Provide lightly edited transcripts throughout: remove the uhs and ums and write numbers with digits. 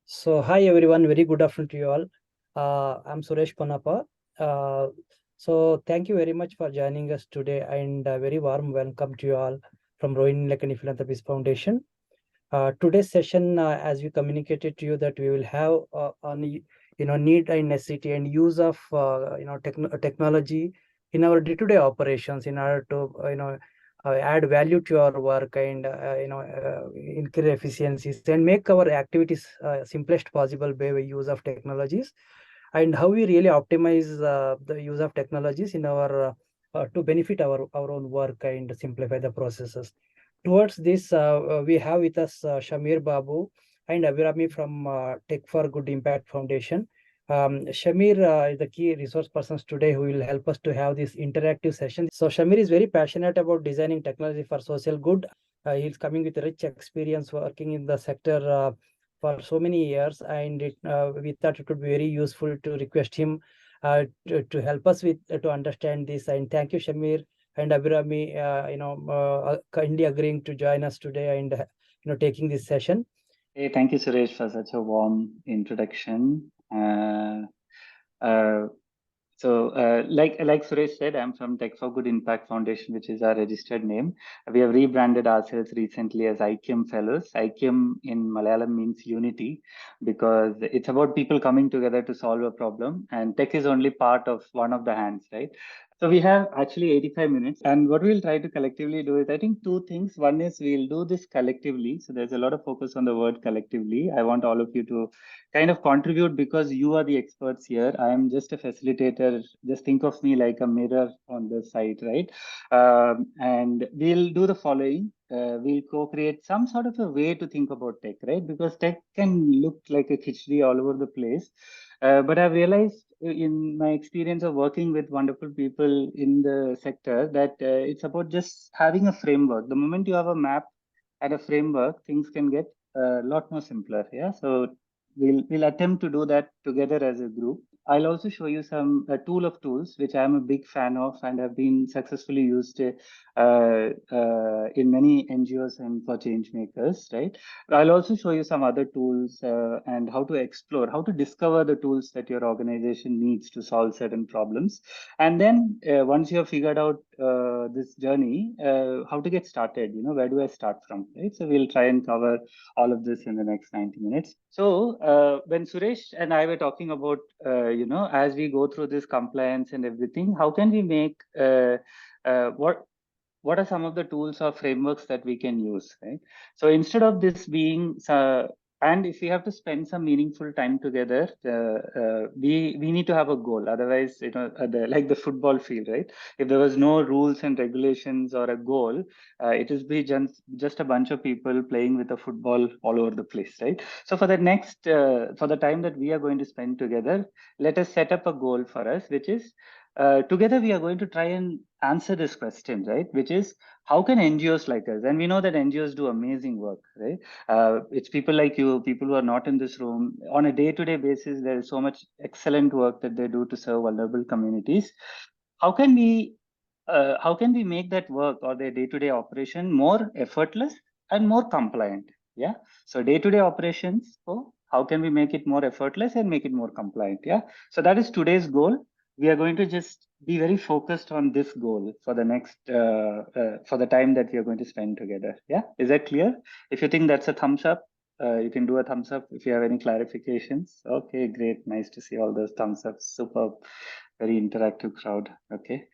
So, hi everyone, very good afternoon to you all. I'm Suresh Ponnappa. Thank you very much for joining us today, and a very warm welcome to you all from Rohini Nilekani Philanthropies Foundation. Today's session, as we communicated to you, that we will have on need and necessity and use of technology in our day-to-day operations in order to add value to our work and increase efficiencies and make our activities simplest possible by use of technologies, and how we really optimize the use of technologies in our to benefit our own work and simplify the processes. Towards this, we have with us Shamir Babu and Abhirami from Tech for Good Impact Foundation. Shamir is the key resource persons today who will help us to have this interactive session. So Shamir is very passionate about designing technology for social good. He's coming with a rich experience working in the sector for so many years, and we thought it would be very useful to request him to help us with to understand this. And thank you, Shamir and Abhirami, kindly agreeing to join us today and taking this session. Hey, thank you, Suresh, for such a warm introduction. Like Suresh said, I'm from Tech for Good Impact Foundation, which is our registered name. We have rebranded ourselves recently as IKIM Fellows. IKIM in Malayalam means unity, because it's about people coming together to solve a problem, and tech is only part of one of the hands, right? So we have actually 85 minutes, and what we'll try to collectively do is, I think, two things. One is we'll do this collectively. So there's a lot of focus on the word collectively. I want all of you to kind of contribute, because you are the experts here. I am just a facilitator. Just think of me like a mirror on the side, right? And we'll do the following. We'll co-create some sort of a way to think about tech, right? Because tech can look like a khichdi all over the place. But I've realized in my experience of working with wonderful people in the sector that it's about just having a framework. The moment you have a map and a framework, things can get a lot more simpler. Yeah. So we'll attempt to do that together as a group. I'll also show you some tool of tools, which I'm a big fan of and have been successfully used in many NGOs and for change makers, right? I'll also show you some other tools and how to explore, how to discover the tools that your organization needs to solve certain problems. And then once you have figured out this journey, how to get started, where do I start from, right? So we'll try and cover all of this in the next 90 minutes. So when Suresh and I were talking about, as we go through this compliance and everything, how can we make what are some of the tools or frameworks that we can use, right? So instead of this being and if we have to spend some meaningful time together, we need to have a goal. Otherwise, like the football field, right? If there was no rules and regulations or a goal, it is be just a bunch of people playing with a football all over the place, right? So for the next for the time that we are going to spend together, let us set up a goal for us, which is together we are going to try and answer this question, right? Which is, how can NGOs like us, and we know that NGOs do amazing work, right? It's people like you, people who are not in this room. On a day-to-day basis, there is so much excellent work that they do to serve vulnerable communities. How can we make that work or their day-to-day operation more effortless and more compliant? Yeah. So day-to-day operations, how can we make it more effortless and make it more compliant? Yeah. So that is today's goal. We are going to just be very focused on this goal for the next for the time that we are going to spend together. Yeah. Is that clear? If you think that's a thumbs up, you can do a thumbs up if you have any clarifications. Okay, great. Nice to see all those thumbs up. Superb. Very interactive crowd. Okay.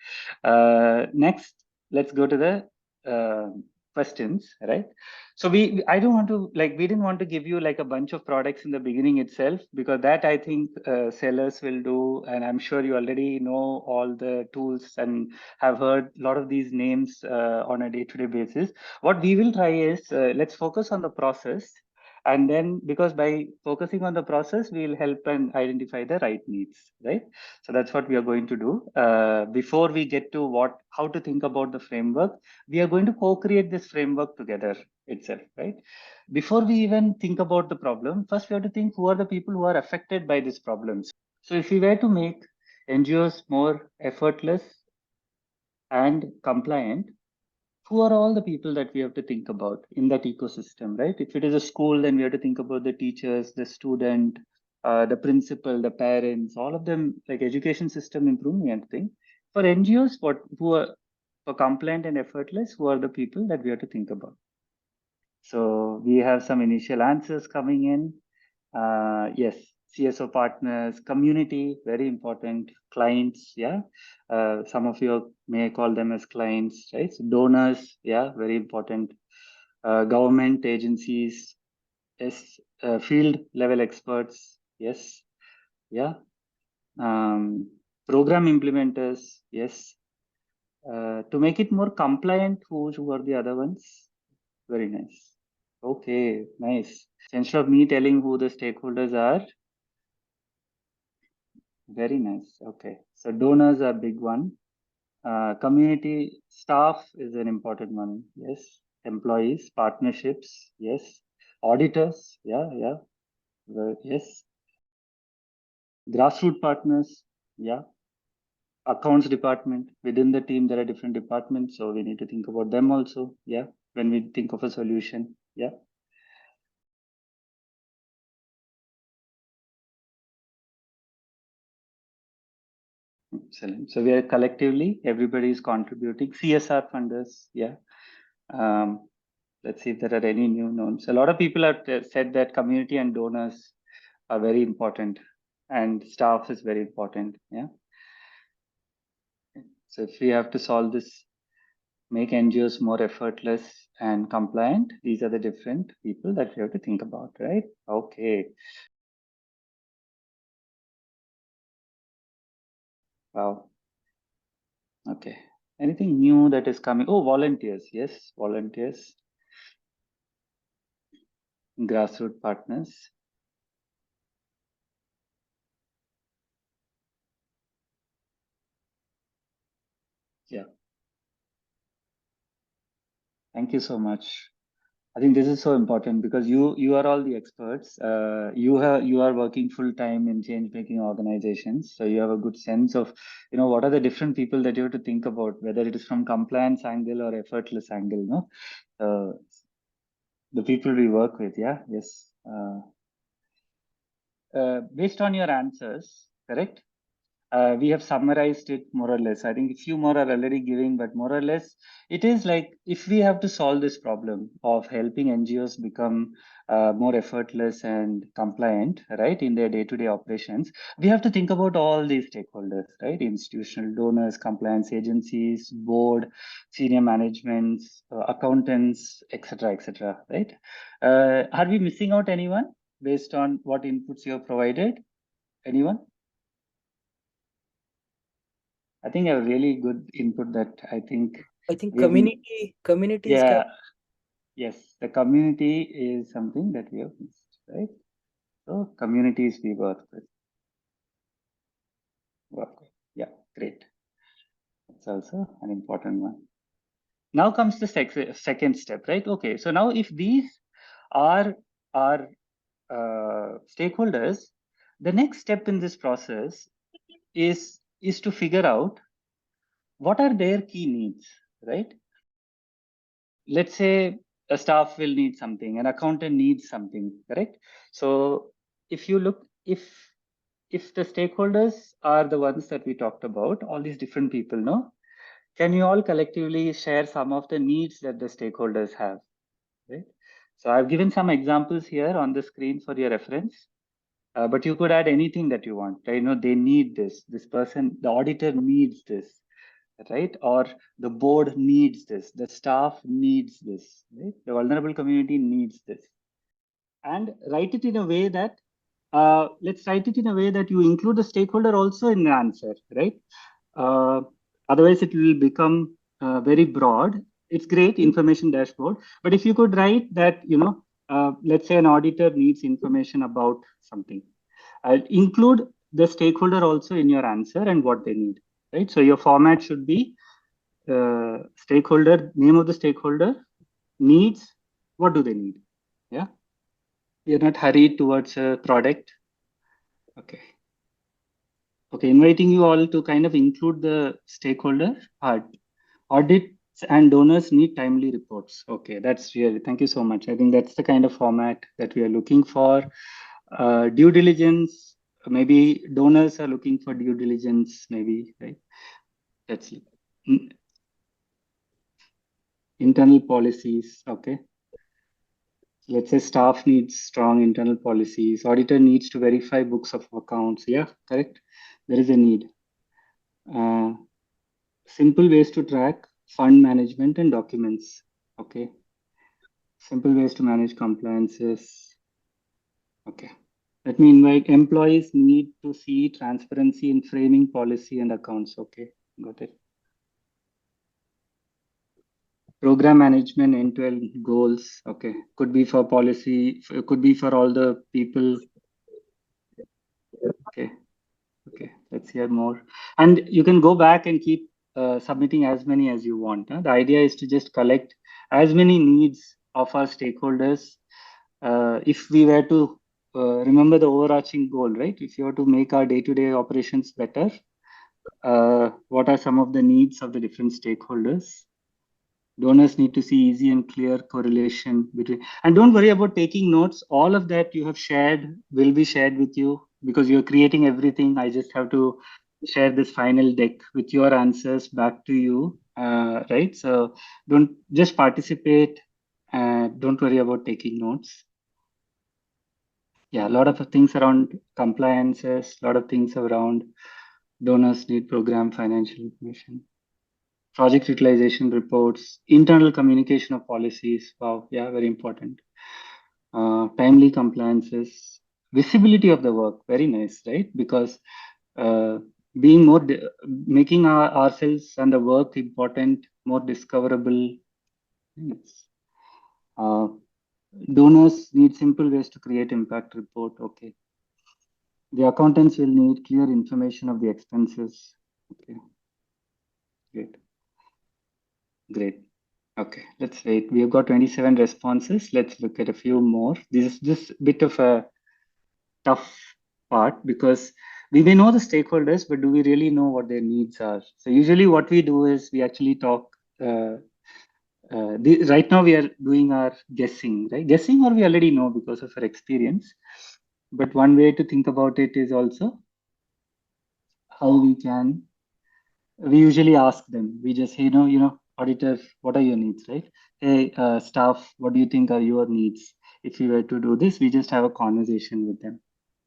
Next, let's go to the questions, right? So I don't want to, like, we didn't want to give you like a bunch of products in the beginning itself, because that I think sellers will do. And I'm sure you already know all the tools and have heard a lot of these names on a day-to-day basis. What we will try is, let's focus on the process. And then, because by focusing on the process, we'll help and identify the right needs, right? So that's what we are going to do. Before we get to how to think about the framework, we are going to co-create this framework together itself, right? Before we even think about the problem, first we have to think who are the people who are affected by these problems. So if we were to make NGOs more effortless and compliant, who are all the people that we have to think about in that ecosystem, right? If it is a school, then we have to think about the teachers, the student, the principal, the parents, all of them, like education system improvement thing. For NGOs, who are for compliant and effortless, who are the people that we have to think about? So we have some initial answers coming in. Yes, CSO partners, community, very important, clients, yeah. Some of you may call them as clients, right? So donors, yeah, very important. Government agencies, yes. Field level experts, yes, yeah. Program implementers, yes. To make it more compliant, who are the other ones? Very nice. Okay, nice. So instead of me telling who the stakeholders are, very nice. Okay, so donors are big one. Community staff is an important one. Yes. Employees, partnerships. Yes. Auditors. Yeah, yeah. Yes. Grassroots partners. Yeah. Accounts department. Within the team, there are different departments, so we need to think about them also. Yeah. When we think of a solution. Yeah. Excellent. So we are collectively, everybody is contributing. CSR funders, yeah. Let's see if there are any new knowns. A lot of people have said that community and donors are very important, and staff is very important. Yeah. So if we have to solve this, make NGOs more effortless and compliant, these are the different people that we have to think about, right? Okay. Wow. Okay. Anything new that is coming? Oh, volunteers. Yes, volunteers. Grassroots partners. Yeah. Thank you so much. I think this is so important because you are all the experts. You are working full time in change making organizations, so you have a good sense of what are the different people that you have to think about, whether it is from compliance angle or effortless angle. No, the people we work with. Yeah, yes. Based on your answers, correct? We have summarized it more or less. I think a few more are already giving, but more or less, it is like if we have to solve this problem of helping NGOs become more effortless and compliant, right, in their day-to-day operations, we have to think about all these stakeholders, right? Institutional donors, compliance agencies, board, senior managements, accountants, etc., right? Are we missing out anyone based on what inputs you have provided? Anyone? I think a really good input that I think we have community is yeah, yes, the community is something that we have missed, right? So communities we work with. Yeah, great. That's also an important one. Now comes the second step, right? Okay, so now if these are our stakeholders, the next step in this process is to figure out what are their key needs, right? Let's say a staff will need something, an accountant needs something, correct? So if you look, if the stakeholders are the ones that we talked about, all these different people, no, can you all collectively share some of the needs that the stakeholders have, right? So I've given some examples here on the screen for your reference, but you could add anything that you want. Right? They need this person, the auditor needs this, right? Or the board needs this, the staff needs this, right? The vulnerable community needs this. And write it in a way that, let's write it in a way that you include the stakeholder also in the answer, right? Otherwise, it will become very broad. It's great information dashboard, but if you could write that, let's say an auditor needs information about something, include the stakeholder also in your answer and what they need, right? So your format should be stakeholder, name of the stakeholder, needs, what do they need? Yeah. You're not hurried towards a product. Okay. Okay, inviting you all to kind of include the stakeholder part. Audit And donors need timely reports. Okay, that's really, thank you so much. I think that's the kind of format that we are looking for. Due diligence, maybe donors are looking for due diligence, maybe, right? Let's see. Internal policies, okay. Let's say staff needs strong internal policies. Auditor needs to verify books of accounts. Yeah, correct. There is a need. Uh, Simple ways to track fund management and documents. Okay. Simple ways to manage compliances. Okay. Let me invite employees need to see transparency in framing policy and accounts. Okay. Got it. Program management end-to-end goals. Okay. Could be for policy, could be for all the people. Okay. Okay, let's hear more. And you can go back and keep submitting as many as you want. Huh? The idea is to just collect as many needs of our stakeholders. If we were to remember the overarching goal, right? If you were to make our day-to-day operations better, what are some of the needs of the different stakeholders? Donors need to see easy and clear correlation between, and don't worry about taking notes. All of that you have shared will be shared with you because you're creating everything. I just have to share this final deck with your answers back to you, right? So don't just participate. Don't worry about taking notes. Yeah, a lot of things around compliances, a lot of things around donors need program financial information. Project utilization reports, internal communication of policies. Wow, yeah, very important. Timely compliances, visibility of the work. Very nice, right? Because uh, being more, making ourselves and the work important, more discoverable. Yes. Uh, Donors need simple ways to create impact report. Okay. The accountants will need clear information of the expenses. Okay. Great. Great. Okay, let's wait. We have got 27 responses. Let's look at a few more. This is just a bit of a tough part because we may know the stakeholders, but do we really know what their needs are? So usually what we do is we actually talk. Right now we are doing our guessing, right? Guessing or we already know because of our experience. But one way to think about it is also how we can, we usually ask them. We just say, auditor, what are your needs, right? Hey, staff, what do you think are your needs? If we were to do this, we just have a conversation with them.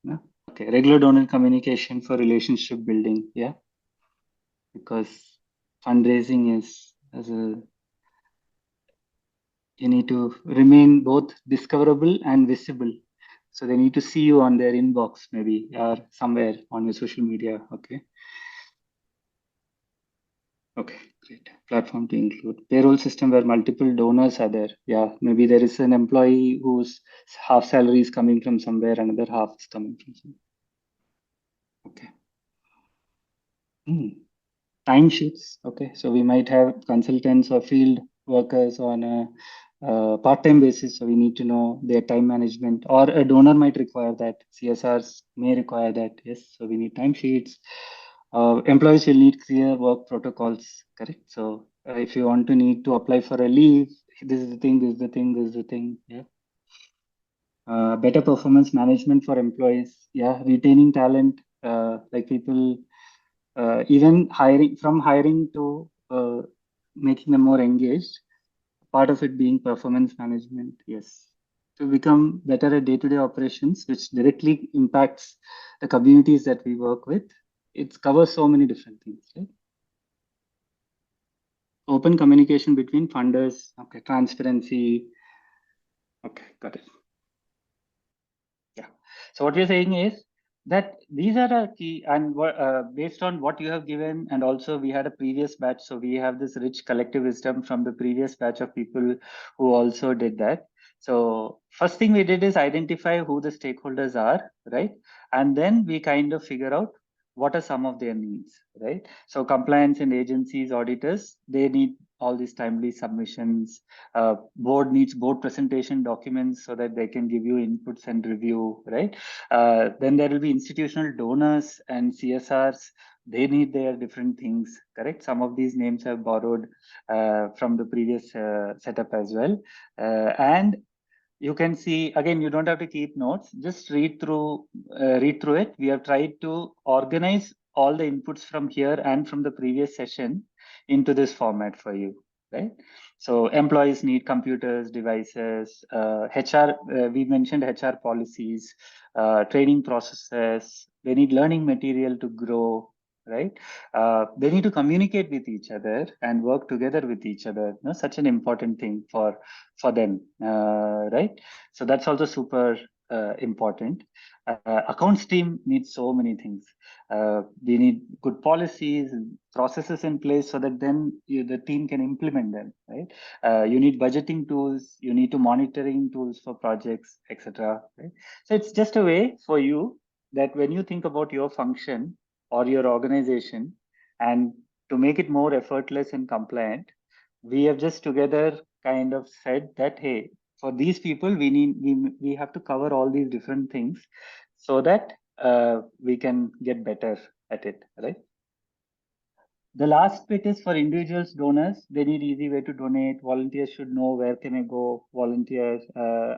Yeah? Okay, regular donor communication for relationship building. Yeah, because fundraising is as a, you need to remain both discoverable and visible. So they need to see you on their inbox, maybe, or somewhere on your social media. Okay. Okay, great. Platform to include payroll system where multiple donors are there. Yeah, maybe there is an employee whose half salary is coming from somewhere, another half is coming from somewhere. Okay. Timesheets. Okay, so we might have consultants or field workers on a part-time basis. So we need to know their time management, or a donor might require that. CSRs may require that. Yes, so we need timesheets. Employees will need clear work protocols. Correct. So if you want to need to apply for a leave, this is the thing. This is the thing. This is the thing. Yeah. Better performance management for employees. Yeah, retaining talent, like people, even hiring to making them more engaged. Part of it being performance management. Yes, to become better at day-to-day operations, which directly impacts the communities that we work with. It covers so many different things, right? Open communication between funders. Okay, transparency. Okay, got it. Yeah. So what you're saying is that these are a key, and based on what you have given, and also we had a previous batch, so we have this rich collective wisdom from the previous batch of people who also did that. So first thing we did is identify who the stakeholders are, right? And then we kind of figure out what are some of their needs, right? So compliance and agencies, auditors, they need all these timely submissions. Board needs board presentation documents so that they can give you inputs and review, right? Then there will be institutional donors and CSRs. They need their different things, correct? Some of these names have borrowed from the previous setup as well. And you can see, again, you don't have to keep notes, just read through it. We have tried to organize all the inputs from here and from the previous session into this format for you, right? So employees need computers, devices, HR, we mentioned HR policies, training processes, they need learning material to grow, right? They need to communicate with each other and work together with each other. You know, such an important thing for them, right? So that's also super important. Accounts team needs so many things. We need good policies and processes in place so that then the team can implement them, right? You need budgeting tools, you need to monitoring tools for projects, etc. Right? So it's just a way for you that when you think about your function or your organization, and to make it more effortless and compliant, we have just together kind of said that, hey, for these people we have to cover all these different things so that we can get better at it, right? The last bit is for individuals donors. They need easy way to donate. Volunteers should know where can I go. Volunteers,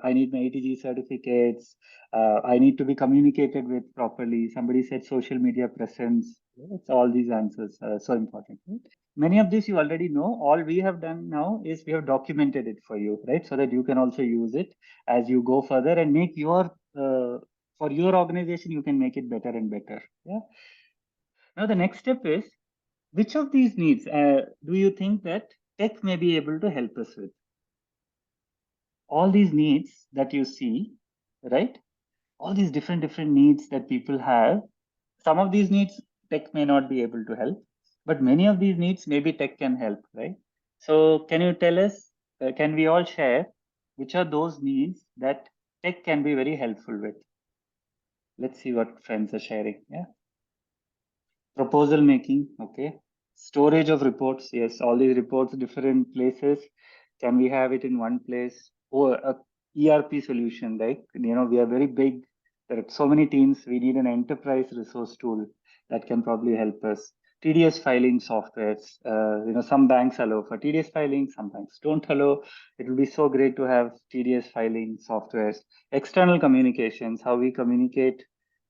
I need my ATG certificates. I need to be communicated with properly. Somebody said social media presence. It's all these answers so important. Right? Many of these you already know. All we have done now is we have documented it for you, right? So that you can also use it as you go further and make your for your organization, you can make it better and better. Yeah. Now the next step is, which of these needs do you think that tech may be able to help us with? All these needs that you see, right? All these different needs that people have. Some of these needs tech may not be able to help, but many of these needs maybe tech can help, right? So can you tell us, can we all share which are those needs that tech can be very helpful with? Let's see what friends are sharing. Yeah. Proposal making, okay. Storage of reports, yes, all these reports, different places. Can we have it in one place? Or a ERP solution, like, you know, we are very big. There are so many teams. We need an enterprise resource tool that can probably help us. TDS filing softwares, you know, some banks allow for TDS filing, some banks don't allow. It will be so great to have TDS filing softwares. External communications, how we communicate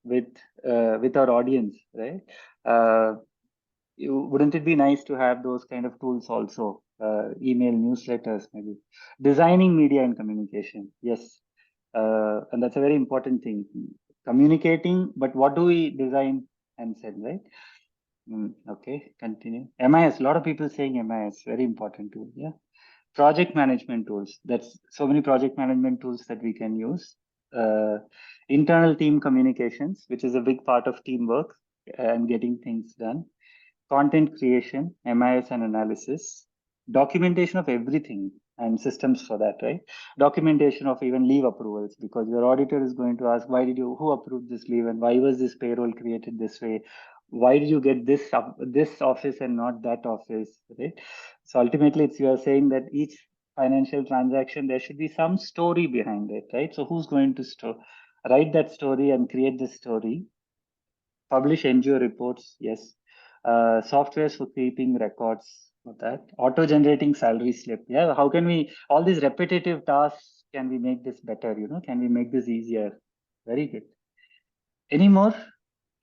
with our audience, right? Uh, wouldn't it be nice to have those kind of tools also? Email, newsletters, maybe. Designing media and communication, yes. And that's a very important thing. Communicating, but what do we design and send, right? Okay, continue. MIS, a lot of people saying MIS, very important tool, yeah. Project management tools, that's so many project management tools that we can use. Internal team communications, which is a big part of teamwork and getting things done. Content creation, MIS and analysis, documentation of everything and systems for that, right? Documentation of even leave approvals, because your auditor is going to ask, who approved this leave and why was this payroll created this way? Why did you get this office and not that office, right? So ultimately, it's you are saying that each financial transaction, there should be some story behind it, right? So who's going to write that story and create the story? Publish NGO reports, yes. Softwares for keeping records of that. Auto-generating salary slip. Yeah, how can we, all these repetitive tasks, can we make this better? You know, can we make this easier? Very good. Any more?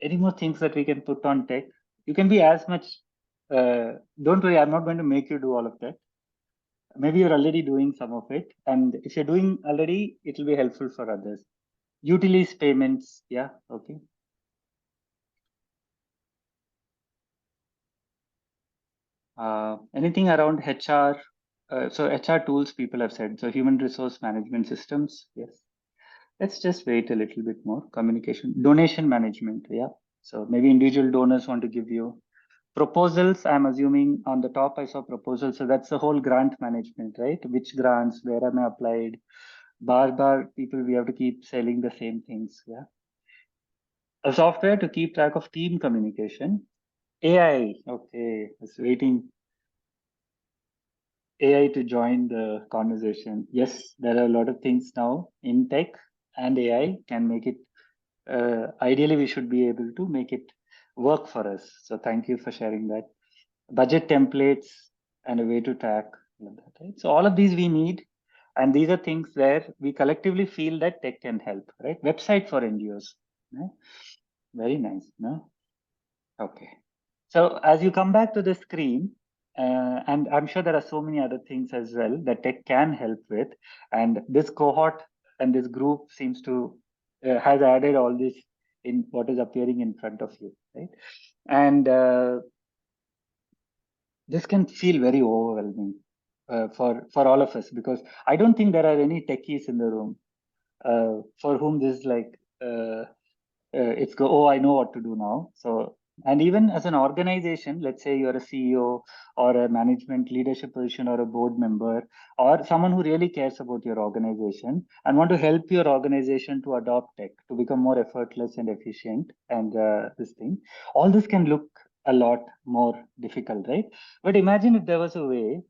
Any more things that we can put on tech? You can be as much, don't worry, I'm not going to make you do all of that. Maybe you're already doing some of it. And if you're doing already, it will be helpful for others. Utilities payments, yeah, okay. Anything around HR? So HR tools, people have said. So human resource management systems, yes. Let's just wait a little bit more. Communication, donation management, yeah. So maybe individual donors want to give you proposals. I'm assuming on the top I saw proposals. So that's the whole grant management, right? Which grants, where am I applied? Bar people, we have to keep selling the same things, yeah. A software to keep track of team communication. AI, okay, it's waiting. AI to join the conversation. Yes, there are a lot of things now in tech, and AI can make it. Ideally, we should be able to make it work for us. So thank you for sharing that. Budget templates and a way to track all of that, right? So all of these we need, and these are things where we collectively feel that tech can help, right? Website for NGOs. Yeah? Very nice. No? Okay. So as you come back to the screen, and I'm sure there are so many other things as well that tech can help with, and this cohort and this group seems to has added all this in what is appearing in front of you, right? And this can feel very overwhelming for all of us, because I don't think there are any techies in the room for whom this is like it's go, oh, I know what to do now. So, and even as an organization, let's say you're a CEO or a management leadership position or a board member or someone who really cares about your organization and want to help your organization to adopt tech to become more effortless and efficient, and this thing, all this can look a lot more difficult, right? But imagine if there was a way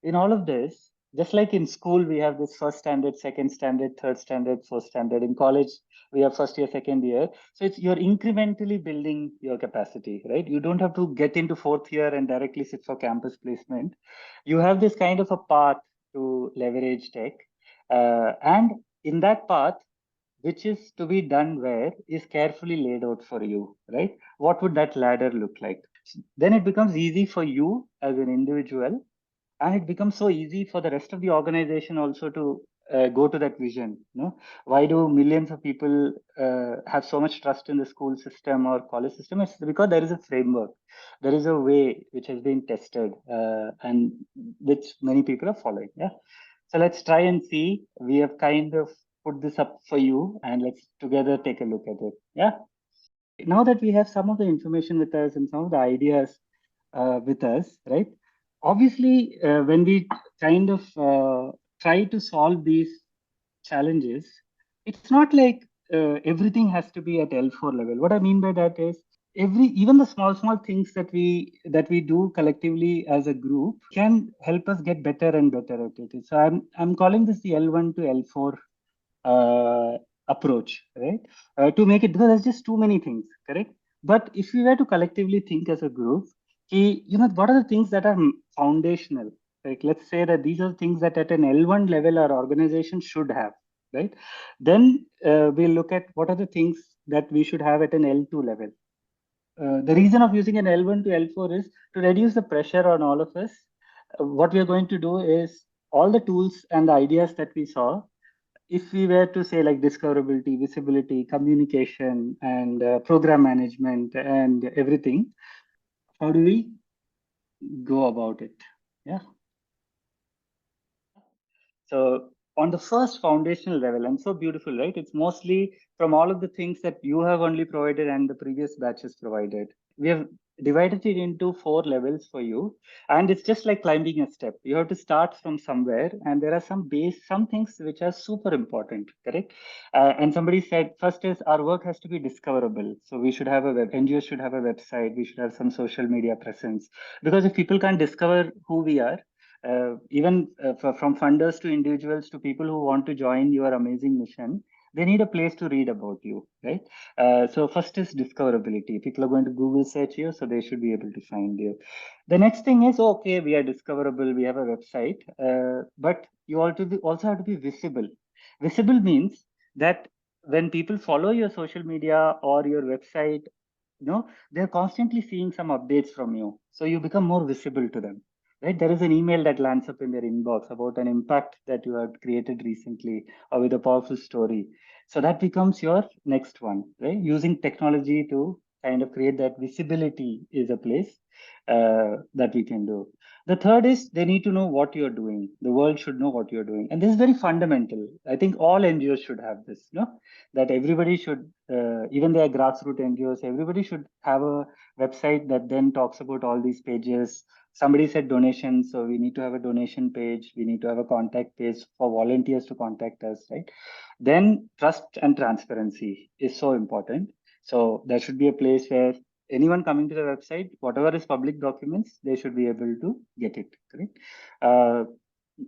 in all of this, just like in school, we have this first standard, second standard, third standard, fourth standard. In college, we have first year, second year. So it's you're incrementally building your capacity, right? You don't have to get into fourth year and directly sit for campus placement. You have this kind of a path to leverage tech. And in that path, which is to be done where is carefully laid out for you, right? What would that ladder look like? Then it becomes easy for you as an individual, and it becomes so easy for the rest of the organization also to go to that vision. Why do millions of people have so much trust in the school system or college system? It's because there is a framework, there is a way which has been tested, and which many people are following. Yeah, so let's try and see. We have kind of put this up for you, and let's together take a look at it. Yeah, now that we have some of the information with us and some of the ideas with us, right? Obviously, when we kind of try to solve these challenges, it's not like everything has to be at L4 level. What I mean by that is even the small things that we do collectively as a group can help us get better and better at it. So I'm calling this the L1 to L4 uh, approach, right? To make it, because there's just too many things, correct? But if we were to collectively think as a group, what are the things that are foundational? Like, let's say that these are things that at an L1 level our organization should have, right? Then we'll look at what are the things that we should have at an L2 level. The reason of using an L1 to L4 is to reduce the pressure on all of us. What we are going to do is all the tools and the ideas that we saw, if we were to say like discoverability, visibility, communication, and program management and everything, how do we go about it? Yeah. So on the first foundational level, and so beautiful, right? It's mostly from all of the things that you have only provided and the previous batches provided. We have divided it into 4 levels for you, and it's just like climbing a step. You have to start from somewhere, and there are some things which are super important, correct? And somebody said first is our work has to be discoverable. So we should have a NGO should have a website. We should have some social media presence, because if people can't discover who we are, even from funders to individuals to people who want to join your amazing mission, they need a place to read about you, right? So first is discoverability. People are going to Google search you, so they should be able to find you. The next thing is, okay, we are discoverable, we have a website, but you also have to be visible. Visible means that when people follow your social media or your website, they're constantly seeing some updates from you, so you become more visible to them, right? There is an email that lands up in their inbox about an impact that you have created recently or with a powerful story. So that becomes your next one, right? Using technology to kind of create that visibility is a place that we can do. The third is they need to know what you're doing. The world should know what you're doing. And this is very fundamental. I think all NGOs should have this, that everybody should, even their grassroots NGOs, everybody should have a website that then talks about all these pages. Somebody said donations, so we need to have a donation page. We need to have a contact page for volunteers to contact us, right? Then trust and transparency is so important. So there should be a place where anyone coming to the website, whatever is public documents, they should be able to get it, correct?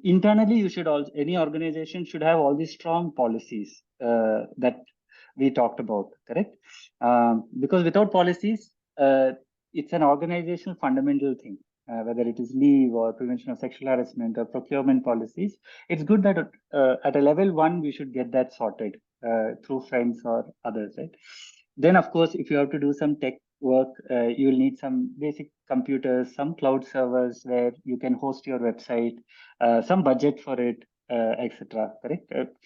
Internally, you should also, any organization should have all these strong policies that we talked about, correct? Because without policies, it's an organizational fundamental thing. Whether it is leave or prevention of sexual harassment or procurement policies, it's good that at a level one, we should get that sorted through friends or others, right? Then, of course, if you have to do some tech work, you will need some basic computers, some cloud servers where you can host your website, some budget for it, etc. Correct?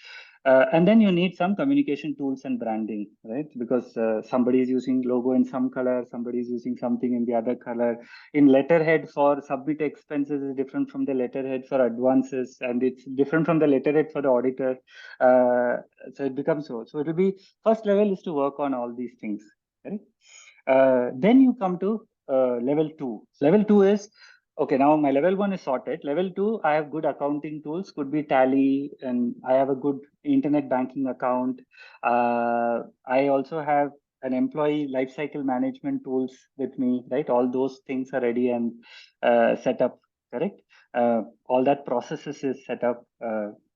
And then you need some communication tools and branding, right? Because somebody is using logo in some color, somebody is using something in the other color. In letterhead for submit expenses is different from the letterhead for advances, and it's different from the letterhead for the auditor. So it becomes so. So it will be first level is to work on all these things, right? Then you come to level two. Level two is okay. Now my level one is sorted. Level two, I have good accounting tools, could be Tally, and I have a good internet banking account. I also have an employee lifecycle management tools with me, right? All those things are ready and set up, correct? All that processes is set up.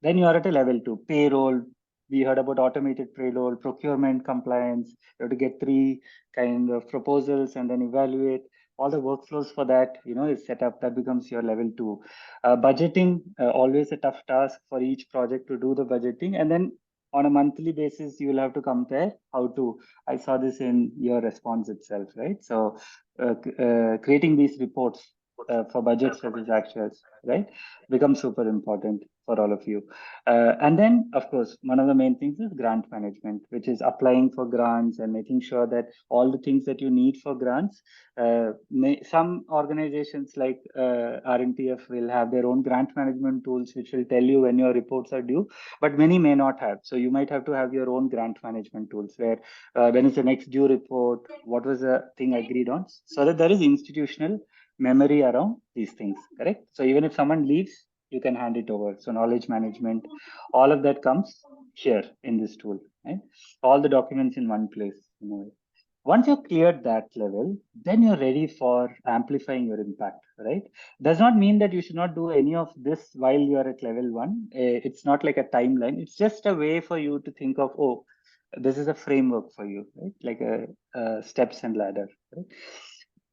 Then you are at a level two, payroll. We heard about automated payroll, procurement compliance. You have to get three kind of proposals and then evaluate all the workflows for that, is set up. That becomes your level two. Budgeting, always a tough task for each project to do the budgeting. And then on a monthly basis, you will have to compare how to, I saw this in your response itself, right? So creating these reports for budgets versus actuals, right, becomes super important for all of you. And then, of course, one of the main things is grant management, which is applying for grants and making sure that all the things that you need for grants, some organizations like RNTF will have their own grant management tools, which will tell you when your reports are due, but many may not have. So you might have to have your own grant management tools where when is the next due report, what was the thing agreed on, so that there is institutional memory around these things, correct? So even if someone leaves, you can hand it over. So knowledge management, all of that comes here in this tool, right? All the documents in one place. Once you've cleared that level, then you're ready for amplifying your impact, right? Does not mean that you should not do any of this while you're at level one. It's not like a timeline. It's just a way for you to think of, oh, this is a framework for you, right? Like a steps and ladder, right?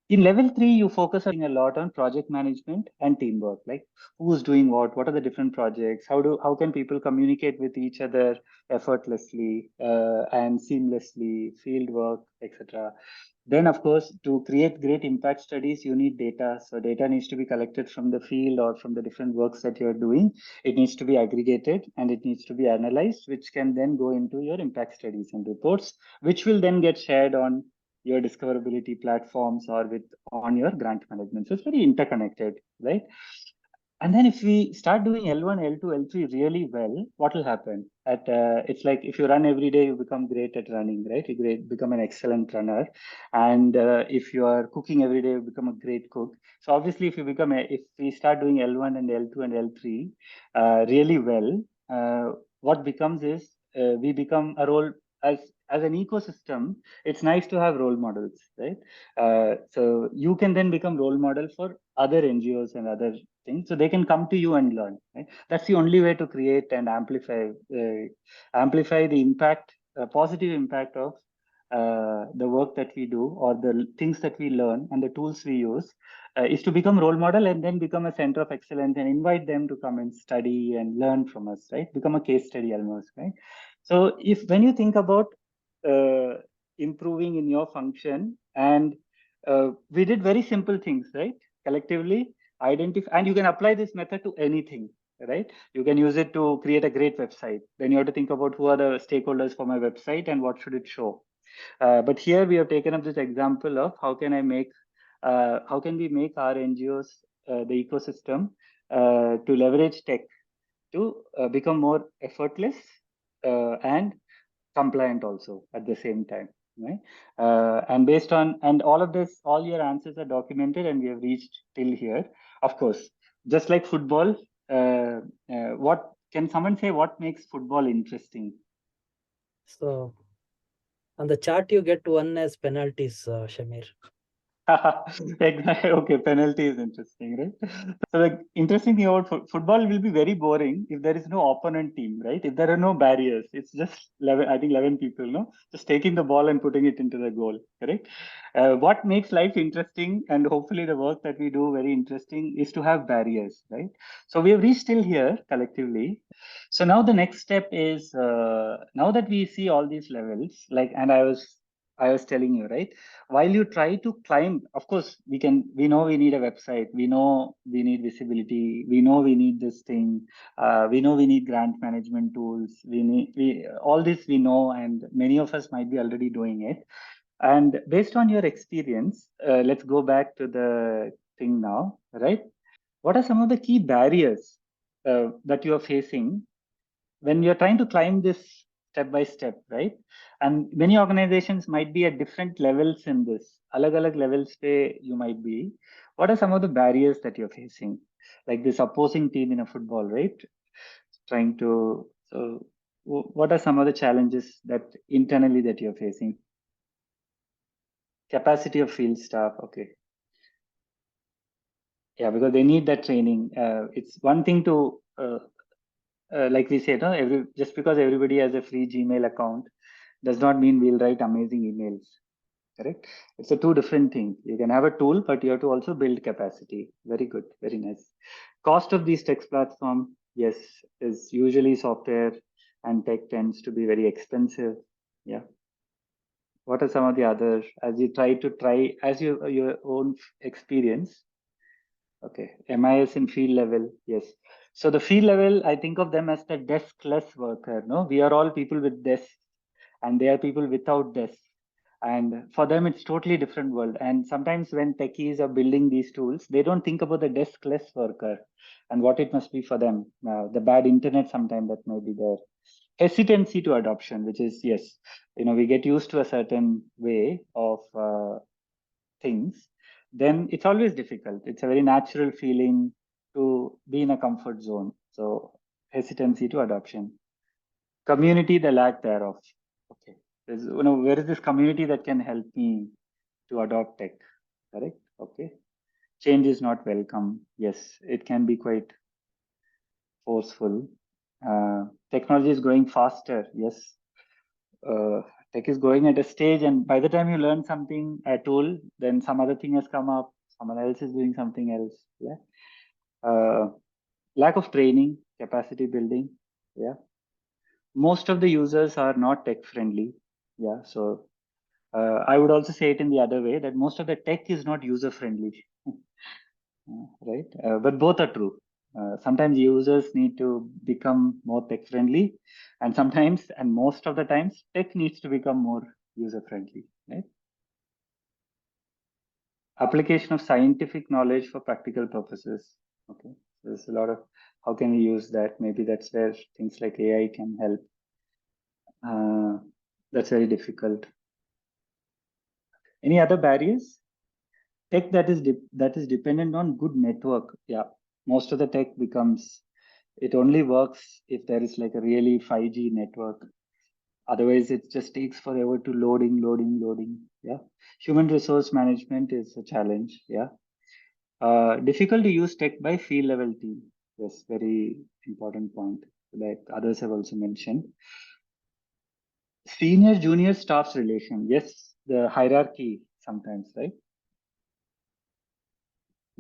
In level three, you focus a lot on project management and teamwork, like who's doing what are the different projects, how can people communicate with each other effortlessly and seamlessly, field work, etc. Then, of course, to create great impact studies, you need data. So data needs to be collected from the field or from the different works that you're doing. It needs to be aggregated and it needs to be analyzed, which can then go into your impact studies and reports, which will then get shared on your discoverability platforms or with on your grant management. So it's very interconnected, right? And then if we start doing L1, L2, L3 really well, what will happen? It's like if you run every day, you become great at running, right? Become an excellent runner. And if you are cooking every day, you become a great cook. So obviously, if we start doing L1 and L2 and L3 really well, what becomes is we become a role as an ecosystem. It's nice to have role models, right? So you can then become role model for other NGOs and other things, so they can come to you and learn, right? That's the only way to create and amplify the impact, positive impact of the work that we do or the things that we learn and the tools we use, is to become role model and then become a center of excellence and invite them to come and study and learn from us, right? Become a case study almost, right? So if when you think about uh, improving in your function, and we did very simple things, right? Collectively identify, and you can apply this method to anything, right? You can use it to create a great website. Then you have to think about who are the stakeholders for my website and what should it show. But here we have taken up this example of how can we make our NGOs, the ecosystem, to leverage tech to become more effortless and compliant also at the same time, right? And based on, and all of this, all your answers are documented and we have reached till here. Of course, just like football, what can someone say, what makes football interesting? So On the chart, you get 1 as penalties, Shamir. Okay, penalty is interesting, right? So the interesting thing about football will be very boring if there is no opponent team, right? If there are no barriers, it's just 11, I think 11 people, no? Just taking the ball and putting it into the goal, correct? What makes life interesting, and hopefully the work that we do very interesting, is to have barriers, right? So we have reached till here collectively. So now the next step is, now that we see all these levels, like, and I was telling you, right? While you try to climb, of course, we know we need a website, we know we need visibility, we know we need this thing, we know we need grant management tools, all this we know, and many of us might be already doing it. And based on your experience, let's go back to the thing now, right? What are some of the key barriers that you are facing when you're trying to climb this step by step, right? And many organizations might be at different levels in this. Alag levels pe you might be. What are some of the barriers that you're facing? Like this opposing team in a football, right? Trying to, so what are some of the challenges that internally that you're facing? Capacity of field staff, okay. Yeah, because they need that training. It's one thing to like we said, no, just because everybody has a free Gmail account does not mean we'll write amazing emails. Correct? It's a two different thing. You can have a tool, but you have to also build capacity. Very good, very nice. Cost of these tech platform, yes, is usually software and tech tends to be very expensive. Yeah. What are some of the other, as you as your own experience? Okay, MIS in field level, yes. So the field level, I think of them as the deskless worker. No, we are all people with desks, and they are people without desks. And for them, it's totally different world. And sometimes when techies are building these tools, they don't think about the deskless worker and what it must be for them. The bad internet sometimes that may be there. Hesitancy to adoption, which is yes, we get used to a certain way of things, then it's always difficult. It's a very natural feeling to be in a comfort zone. So hesitancy to adoption. Community, the lack thereof. Okay. Where is this community that can help me to adopt tech? Correct? Okay. Change is not welcome. Yes, it can be quite forceful. Technology is growing faster. Yes. Uh, Tech is growing at a stage, and by the time you learn something, a tool, then some other thing has come up, someone else is doing something else. Yeah. Lack of training, capacity building. Yeah. Most of the users are not tech friendly. Yeah. So I would also say it in the other way that most of the tech is not user friendly. Right. But both are true. Sometimes users need to become more tech friendly, and sometimes, and most of the times, tech needs to become more user friendly. Right. Application of scientific knowledge for practical purposes. Okay, there's a lot of how can we use that? Maybe that's where things like AI can help. That's very difficult. Any other barriers? Tech that is dependent on good network. Yeah, most of the tech becomes, it only works if there is like a really 5G network. Otherwise, it just takes forever to loading. Yeah, human resource management is a challenge. Yeah. Difficult to use tech by field level team. Yes, very important point that others have also mentioned. Senior junior staff's relation. Yes, the hierarchy sometimes, right?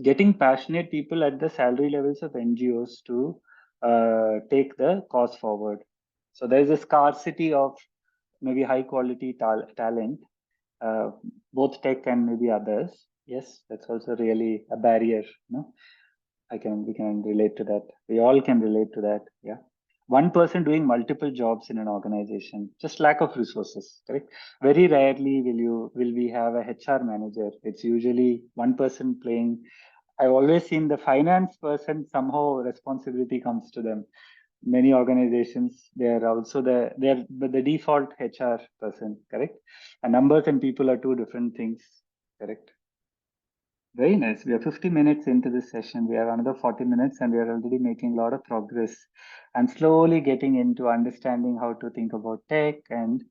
Getting passionate people at the salary levels of NGOs to take the cause forward. So there is a scarcity of maybe high quality talent, both tech and maybe others. Yes, that's also really a barrier. No, we can relate to that. We all can relate to that. Yeah. One person doing multiple jobs in an organization, just lack of resources, correct? Very rarely will we have a HR manager. It's usually one person playing. I've always seen the finance person, somehow responsibility comes to them. Many organizations, they're also the default HR person, correct? And numbers and people are two different things, correct? Very nice. We are 50 minutes into this session. We have another 40 minutes and we are already making a lot of progress and slowly getting into understanding how to think about tech and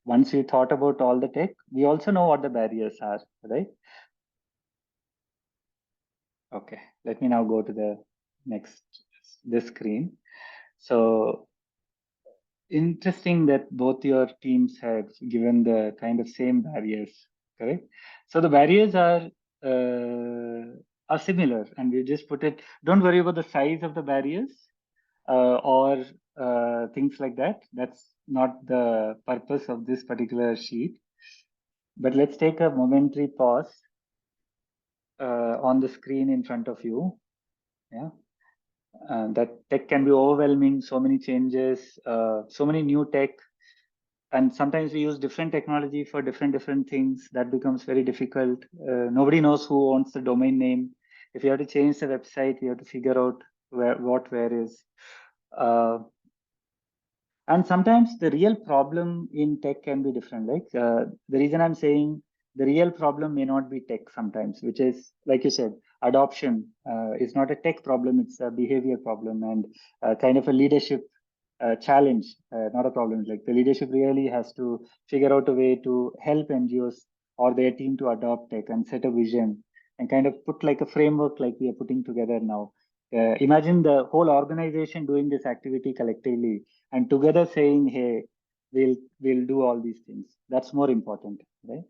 once we thought about all the tech, we also know what the barriers are, right? Okay, let me now go to the this screen. So interesting that both your teams have given the kind of same barriers, correct? So the barriers are similar, and we just put it. Don't worry about the size of the barriers or things like that. That's not the purpose of this particular sheet. But let's take a momentary pause on the screen in front of you. Yeah. That tech can be overwhelming, so many changes, so many new tech, and sometimes we use different technology for different things. That becomes very difficult. Nobody knows who owns the domain name. If you have to change the website, you have to figure out where is. Uh, and sometimes the real problem in tech can be different. Like the reason I'm saying the real problem may not be tech sometimes, which is, like you said, adoption is not a tech problem, it's a behavior problem, and kind of a leadership challenge, not a problem. Like the leadership really has to figure out a way to help NGOs or their team to adopt tech and set a vision and kind of put like a framework like we are putting together now. Imagine the whole organization doing this activity collectively and together saying, "Hey, we'll do all these things." That's more important, right?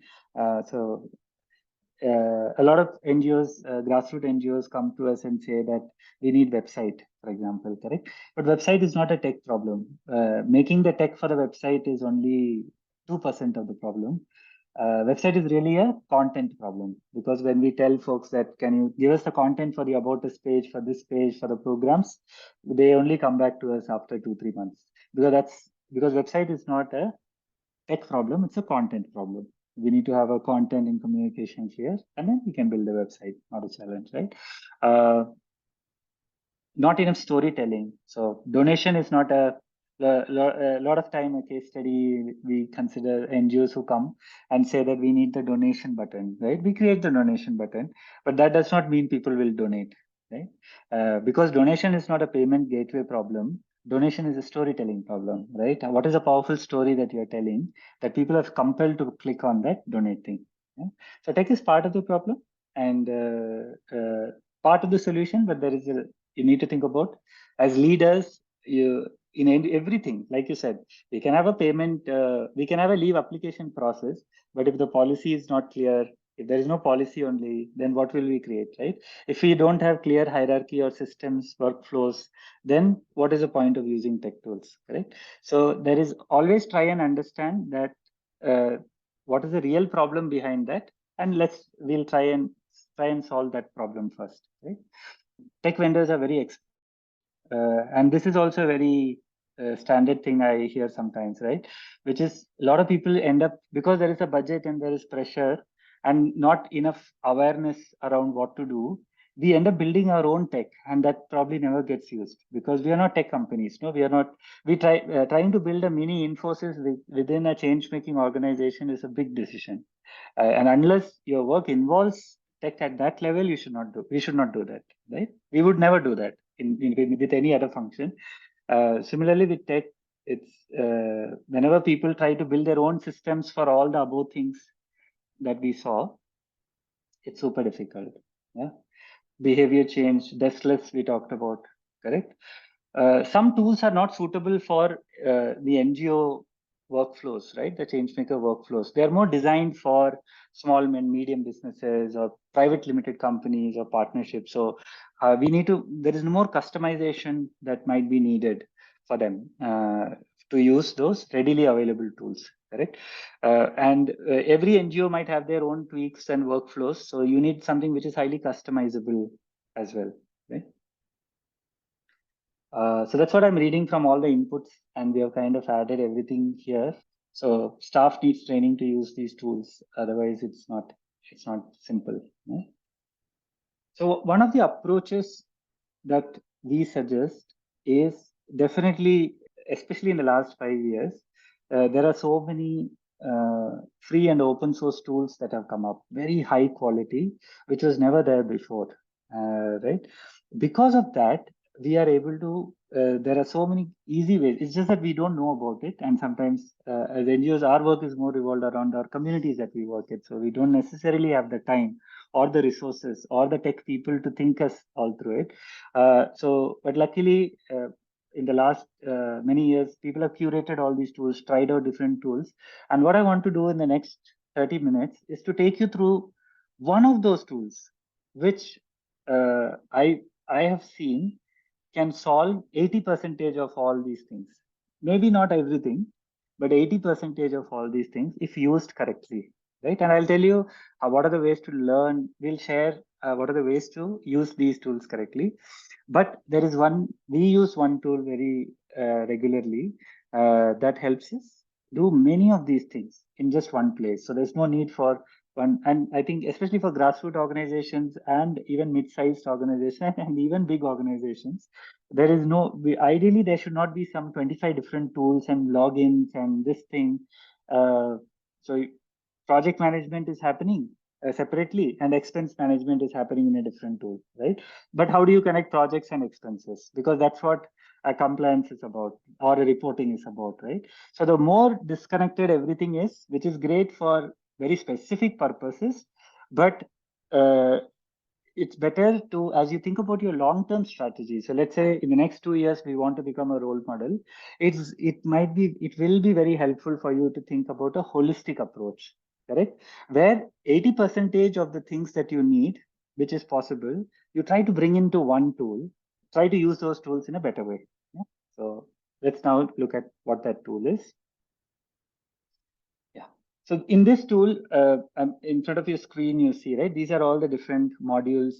A lot of NGOs, grassroots NGOs come to us and say that we need website, for example, correct? But website is not a tech problem. Making the tech for the website is only 2% of the problem. Website is really a content problem, because when we tell folks that, can you give us the content for the About Us page, for this page, for the programs, they only come back to us after 2-3 months, because website is not a tech problem, it's a content problem. We need to have a content and communication here, and then we can build a website, not a challenge, right? Not enough storytelling. So donation is not a lot of time a case study. We consider NGOs who come and say that we need the donation button, right? We create the donation button, but that does not mean people will donate, right? Because donation is not a payment gateway problem. Donation is a storytelling problem, right? What is a powerful story that you're telling that people are compelled to click on that donate thing? Yeah? So tech is part of the problem and part of the solution, but there is a you need to think about as leaders. You in everything, like you said, we can have a payment, we can have a leave application process, but if the policy is not clear, if there is no policy only, then what will we create, right? If we don't have clear hierarchy or systems workflows, then what is the point of using tech tools, correct? So there is always try and understand that what is the real problem behind that, and we'll try and solve that problem first, right? Tech vendors are very and this is also a very standard thing I hear sometimes, right? Which is a lot of people end up, because there is a budget and there is pressure and not enough awareness around what to do, we end up building our own tech, and that probably never gets used because we are not tech companies. No, we are not. We trying to build a mini Infosys within a change making organization is a big decision, and unless your work involves tech at that level, we should not do that, right? We would never do that with any other function. Similarly with tech, it's whenever people try to build their own systems for all the above things that we saw, it's super difficult. Yeah. Behavior change, deskless we talked about, correct? Some tools are not suitable for the NGO workflows, right? The changemaker workflows. They are more designed for small and medium businesses or private limited companies or partnerships. So there is more customization that might be needed for them to use those readily available tools, correct? And every NGO might have their own tweaks and workflows. So you need something which is highly customizable as well, right? So that's what I'm reading from all the inputs, and we have kind of added everything here. So staff needs training to use these tools. Otherwise, it's not simple. Right? So one of the approaches that we suggest is definitely, especially in the last 5 years, there are so many free and open source tools that have come up, very high quality, which was never there before, right? Because of that, we are able to there are so many easy ways. It's just that we don't know about it. And sometimes as NGOs, our work is more revolved around our communities that we work in. So we don't necessarily have the time or the resources or the tech people to think us all through it. But luckily, in the last many years, people have curated all these tools, tried out different tools. And what I want to do in the next 30 minutes is to take you through one of those tools, which I have seen can solve 80 percentage of all these things. Maybe not everything, but 80 percentage of all these things if used correctly, right? And I'll tell you what are the ways to learn. We'll share what are the ways to use these tools correctly. But there is one, we use one tool very regularly that helps us do many of these things in just one place. So there's no need for one. And I think especially for grassroots organizations and even mid-sized organizations and even big organizations, there is no, ideally there should not be some 25 different tools and logins and this thing. So project management is happening separately and expense management is happening in a different tool, right? But how do you connect projects and expenses? Because that's what a compliance is about or a reporting is about, right? So the more disconnected everything is, which is great for very specific purposes, but it's better to, as you think about your long-term strategy. So let's say in the next 2 years we want to become a role model. It will be very helpful for you to think about a holistic approach, correct? Where 80 percentage of the things that you need, which is possible, you try to bring into one tool. Try to use those tools in a better way. Yeah? So let's now look at what that tool is. Yeah. So in this tool, in front of your screen, you see, right? These are all the different modules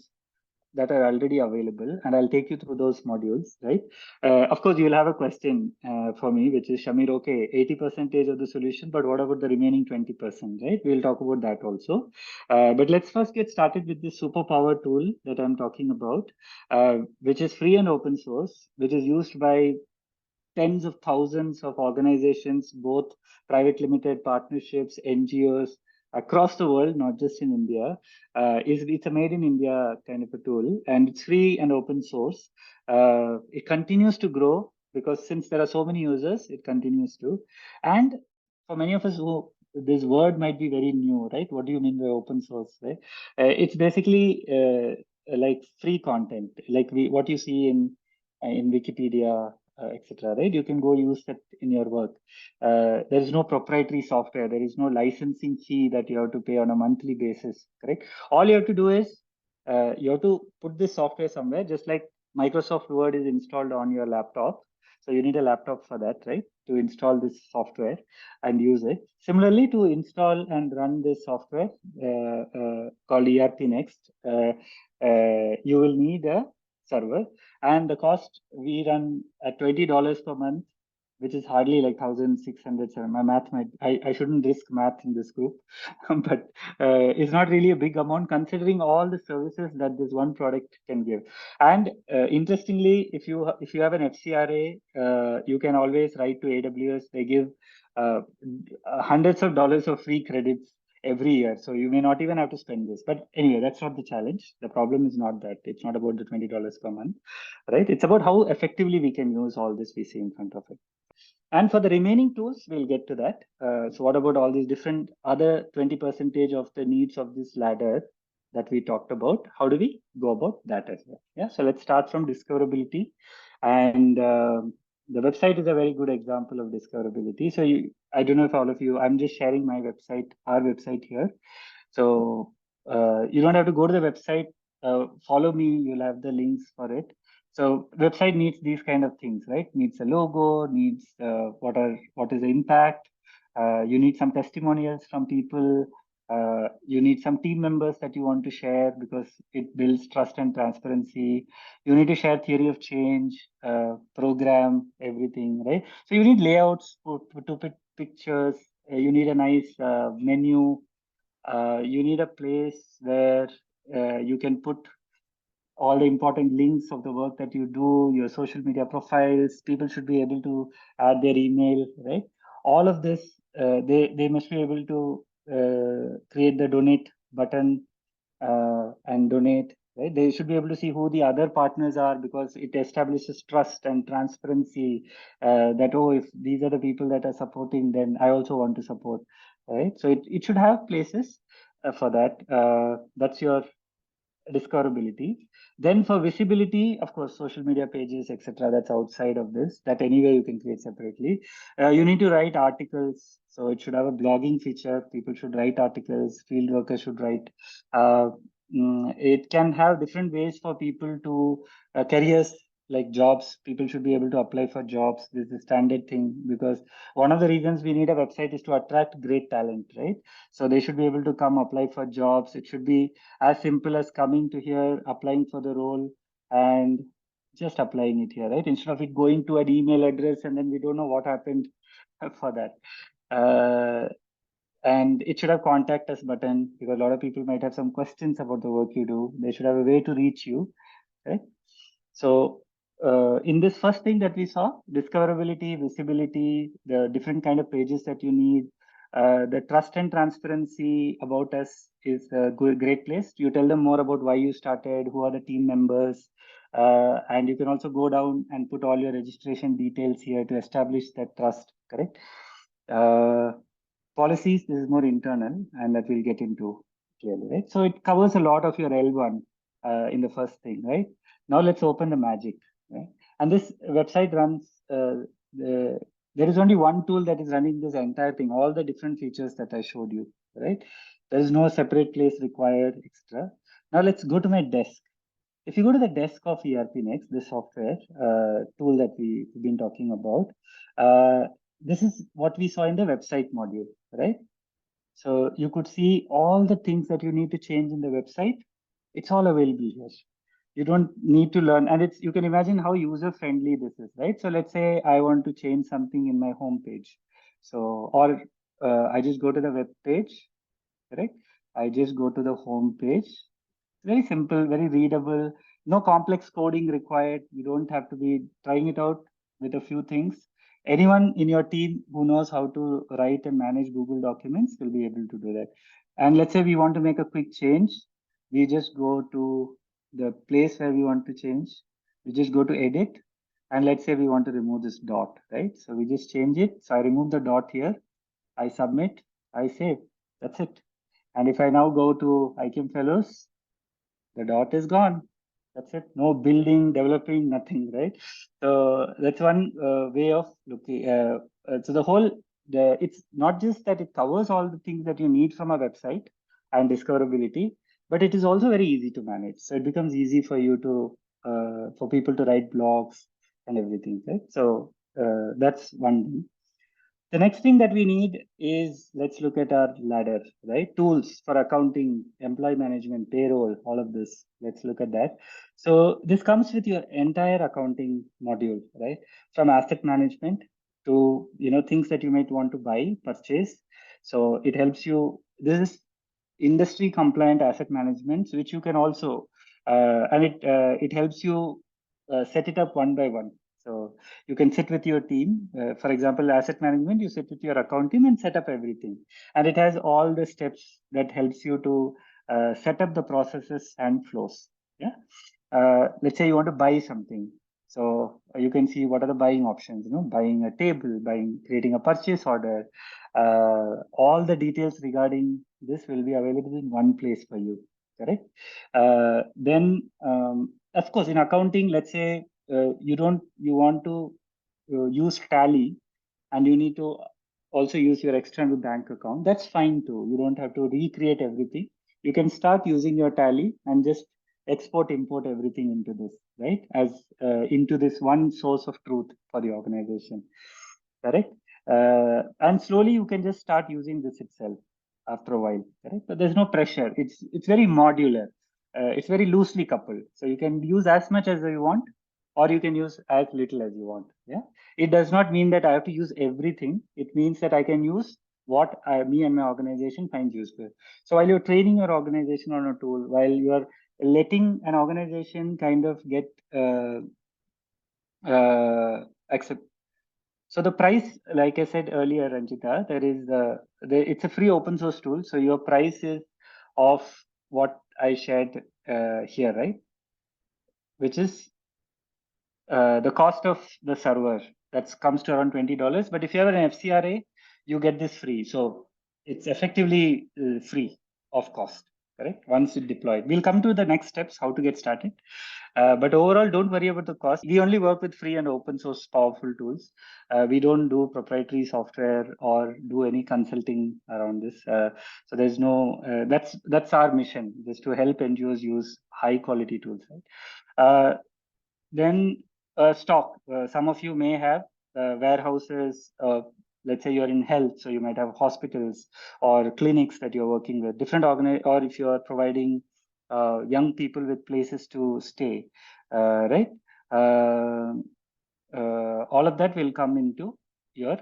that are already available, and I'll take you through those modules, right? Of course, you'll have a question for me, which is, Shamir, okay, 80 percentage of the solution, but what about the remaining 20%, right? We'll talk about that also. But let's first get started with this superpower tool that I'm talking about, which is free and open source, which is used by tens of thousands of organizations, both private limited partnerships, NGOs across the world, not just in India. It's a made in India kind of a tool, and it's free and open source. It continues to grow because since there are so many users, it continues to. And for many of us who this word might be very new, right? What do you mean by open source, right? It's basically like free content, like what you see in Wikipedia, etc. Right? You can go use that in your work. There is no proprietary software. There is no licensing fee that you have to pay on a monthly basis. Correct? All you have to do is you have to put this software somewhere, just like Microsoft Word is installed on your laptop. So you need a laptop for that, right? To install this software and use it. Similarly, to install and run this software called ERPNext, you will need a server, and the cost we run at $20 per month, which is hardly like 1,600. My math might, I shouldn't risk math in this group, but it's not really a big amount considering all the services that this one product can give. And interestingly, if you have an FCRA, you can always write to AWS. They give uh, hundreds of dollars of free credits every year. So you may not even have to spend this. But anyway, that's not the challenge. The problem is not that. It's not about the $20 per month, right? It's about how effectively we can use all this we see in front of it. And for the remaining tools, we'll get to that. So what about all these different other 20% of the needs of this ladder that we talked about? How do we go about that as well? Yeah, so let's start from discoverability. And the website is a very good example of discoverability. So I don't know if all of you, I'm just sharing my website, our website here. So you don't have to go to the website, follow me, you'll have the links for it. So website needs these kind of things, right? Needs a logo, needs what is the impact. You need some testimonials from people. You need some team members that you want to share because it builds trust and transparency. You need to share theory of change, program, everything, right? So you need layouts to put pictures. You need a nice menu. You need a place where you can put all the important links of the work that you do, your social media profiles. People should be able to add their email, right? All of this, they must be able to create the donate button and donate. right? They should be able to see who the other partners are, because it establishes trust and transparency, that, oh, if these are the people that are supporting, then I also want to support, right? So it should have places for that. That's your discoverability. Then for visibility, of course, social media pages, etc. That's outside of this. That anyway you can create separately. You need to write articles, so it should have a blogging feature. People should write articles. Field workers should write. Uh, it can have different ways for people to careers, like jobs. People should be able to apply for jobs. This is a standard thing, because one of the reasons we need a website is to attract great talent, right? So they should be able to come apply for jobs. It should be as simple as coming to here, applying for the role, and just applying it here, right? Instead of it going to an email address and then we don't know what happened for that. And it should have contact us button, because a lot of people might have some questions about the work you do. They should have a way to reach you, right? So in this first thing that we saw, discoverability, visibility, the different kind of pages that you need, the trust and transparency about us is a great place. You tell them more about why you started, who are the team members, and you can also go down and put all your registration details here to establish that trust, correct? Uh, Policies, this is more internal, and that we'll get into clearly, right? So it covers a lot of your L1 in the first thing, right? Now let's open the magic, right? And this website runs, there is only one tool that is running this entire thing, all the different features that I showed you, right? There is no separate place required extra. Now let's go to my desk. If you go to the desk of ERPNext, this software tool that we've been talking about, this is what we saw in the website module, right? So you could see all the things that you need to change in the website. It's all available here. You don't need to learn, and you can imagine how user friendly this is, right? So let's say I want to change something in my home page. So, or I just go to the web page, correct? I just go to the home page. Very simple, very readable, no complex coding required. You don't have to be trying it out with a few things. Anyone in your team who knows how to write and manage Google Documents will be able to do that. And let's say we want to make a quick change. We just go to the place where we want to change. We just go to edit. And let's say we want to remove this dot, right? So we just change it. So I remove the dot here. I submit, I save. That's it. And if I now go to IQM Fellows, the dot is gone. That's it. No building, developing, nothing, right? So that's one way of looking. So it's not just that it covers all the things that you need from a website and discoverability, but it is also very easy to manage. So it becomes easy for you to, for people to write blogs and everything, right? So that's one thing. The next thing that we need is, let's look at our ladder, right? Tools for accounting, employee management, payroll, all of this. Let's look at that. So this comes with your entire accounting module, right? From asset management to, things that you might want to buy, purchase. So it helps you. This is industry compliant asset management, which you can also, and it helps you set it up one by one. So you can sit with your team. For example, asset management, you sit with your account team and set up everything. And it has all the steps that helps you to set up the processes and flows. Yeah. Let's say you want to buy something. So you can see what are the buying options, buying a table, creating a purchase order. All the details regarding this will be available in one place for you. Correct. Then, of course, in accounting, let's say you want to use Tally, and you need to also use your external bank account. That's fine too. You don't have to recreate everything. You can start using your Tally and just export, import everything into this, right? As into this one source of truth for the organization, correct? And slowly you can just start using this itself after a while, correct? But there's no pressure. It's very modular. It's very loosely coupled. So you can use as much as you want, or you can use as little as you want. Yeah. It does not mean that I have to use everything. It means that I can use what me and my organization finds useful. So while you're training your organization on a tool, while you're letting an organization kind of get accept. So the price, like I said earlier, Ranjita, it's a free open source tool. So your price is of what I shared here, right? Which is the cost of the server. That comes to around $20. But if you have an FCRA, you get this free. So it's effectively free of cost, correct? Once it's deployed. We'll come to the next steps, how to get started. But overall, don't worry about the cost. We only work with free and open source powerful tools. We don't do proprietary software or do any consulting around this. So there's no, that's our mission, just to help NGOs use high quality tools. Right? Then stock. Some of you may have warehouses. Let's say you're in health, so you might have hospitals or clinics that you're working with, different or if you are providing young people with places to stay, right? All of that will come into your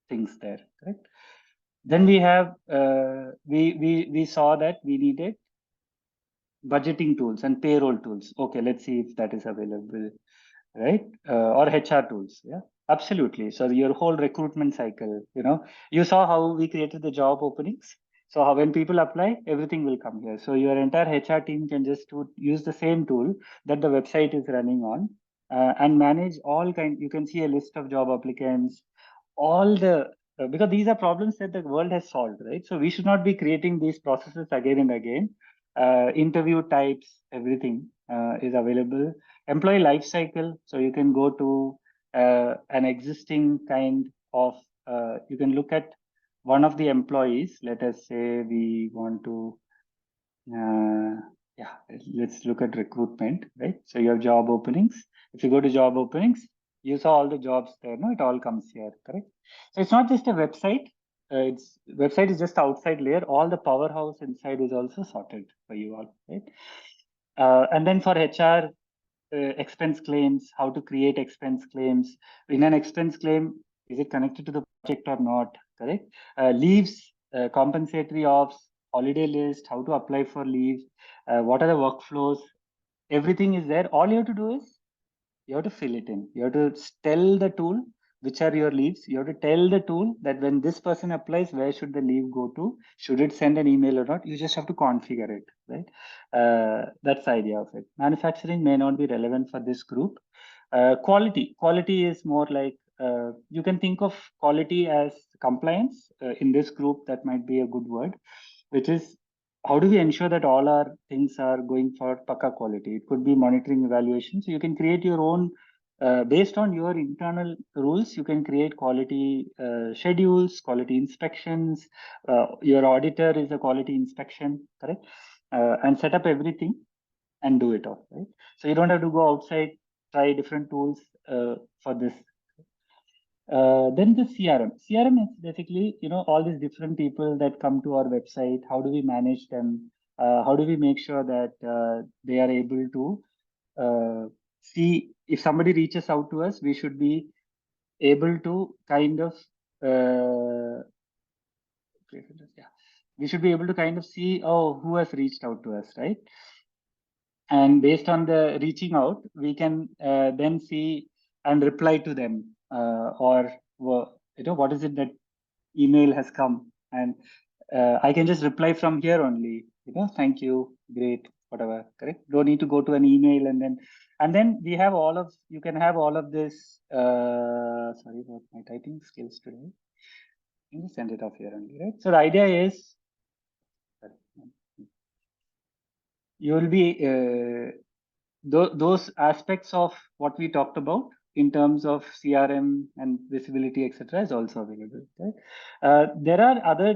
things there, correct? Then we have we saw that we needed budgeting tools and payroll tools. Okay, let's see if that is available, right? Or HR tools. Yeah, absolutely. So your whole recruitment cycle, you saw how we created the job openings. So how, when people apply, everything will come here. So your entire HR team can just use the same tool that the website is running on and manage all kind. You can see a list of job applicants, all the because these are problems that the world has solved, right? So we should not be creating these processes again and again. Interview types, everything is available. Employee life cycle, so you can go to an existing kind of you can look at one of the employees. Let us say we want to yeah, let's look at recruitment, right? So you have job openings. If you go to job openings, you saw all the jobs there. No, it all comes here, correct? So it's not just a website. It's website is just the outside layer. All the powerhouse inside is also sorted for you all, right? And then for HR, expense claims, how to create expense claims. In an expense claim, is it connected to the project or not? Correct. Leaves, compensatory offs, holiday list, how to apply for leave, what are the workflows? Everything is there. All you have to do is you have to fill it in. You have to tell the tool which are your leaves. You have to tell the tool that when this person applies, where should the leave go to? Should it send an email or not? You just have to configure it, right? That's the idea of it. Manufacturing may not be relevant for this group. Quality is more like you can think of quality as compliance. In this group, that might be a good word, which is how do we ensure that all our things are going for Paka quality? It could be monitoring evaluation. So you can create your own, based on your internal rules, you can create quality schedules, quality inspections. Your auditor is a quality inspection, correct? And set up everything and do it off, right? So you don't have to go outside, try different tools for this. Then the CRM. CRM is basically, all these different people that come to our website. How do we manage them? How do we make sure that they are able to see if somebody reaches out to us, we should be able to kind of, yeah, we should be able to kind of see, oh, who has reached out to us, right? And based on the reaching out, we can then see and reply to them or what is it that email has come, and I can just reply from here only, thank you, great, whatever, correct? Don't need to go to an email and then we have you can have all of this. Sorry about my typing skills today. Let me send it off here only, right? So the idea is you will be those aspects of what we talked about in terms of CRM and visibility, etc., is also available. Right? There are other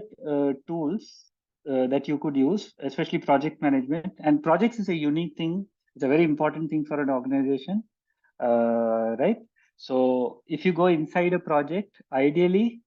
tools that you could use, especially project management. And projects is a unique thing. It's a very important thing for an organization, right? So if you go inside a project, ideally,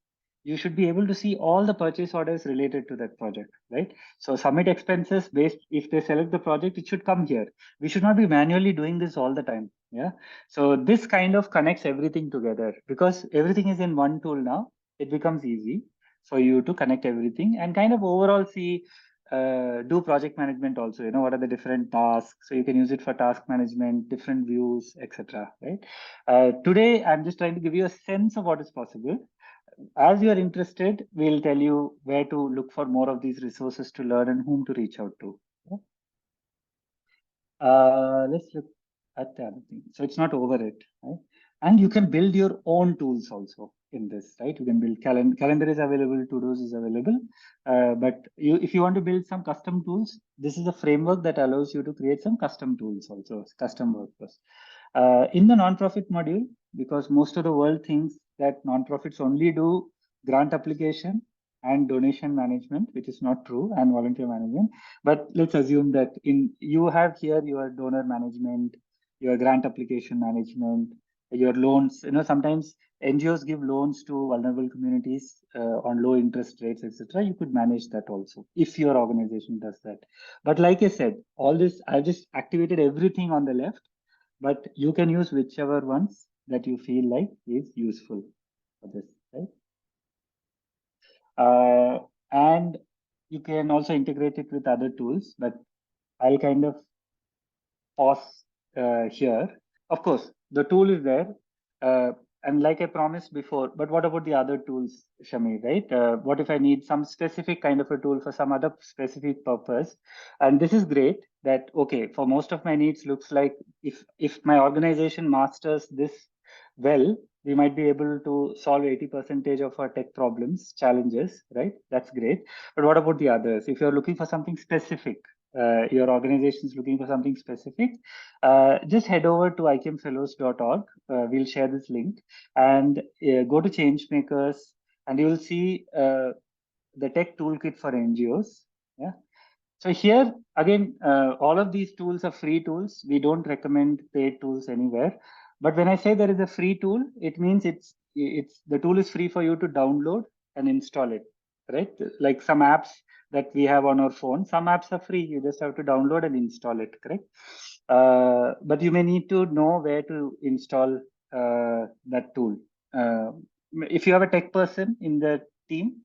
you should be able to see all the purchase orders related to that project, right? So submit expenses based, if they select the project, it should come here. We should not be manually doing this all the time. Yeah. So this kind of connects everything together because everything is in one tool now. It becomes easy for you to connect everything and kind of overall see, do project management also, what are the different tasks. So you can use it for task management, different views, etc. Right. Today, I'm just trying to give you a sense of what is possible. as you are interested, we'll tell you where to look for more of these resources to learn and whom to reach out to. Let's look at the other thing. So it's not over it, right? And you can build your own tools also in this, right? You can build calendar is available, to-dos is available. But if you want to build some custom tools, this is a framework that allows you to create some custom tools also, custom workflows. In the nonprofit module, because most of the world thinks that nonprofits only do grant application and donation management, which is not true, and volunteer management. But let's assume that you have here your donor management, your grant application management, your loans. Sometimes NGOs give loans to vulnerable communities on low interest rates, etc. You could manage that also if your organization does that. But like I said, all this, I've just activated everything on the left, but you can use whichever ones that you feel like is useful for this, right? And you can also integrate it with other tools, but I'll kind of pause here. Of course, the tool is there. And like I promised before, but what about the other tools, Shami, right? What if I need some specific kind of a tool for some other specific purpose? And this is great that, okay, for most of my needs, looks like if my organization masters this well, we might be able to solve 80% of our tech problems, challenges, right? That's great. But what about the others? If you're looking for something specific, your organization is looking for something specific, just head over to ikemfellows.org. We'll share this link and go to Changemakers, and you will see the tech toolkit for NGOs. Yeah. So here again, all of these tools are free tools. We don't recommend paid tools anywhere. But when I say there is a free tool, it means it's the tool is free for you to download and install it, right? Like some apps that we have on our phone, some apps are free. You just have to download and install it, correct? But you may need to know where to install that tool. If you have a tech person in the team,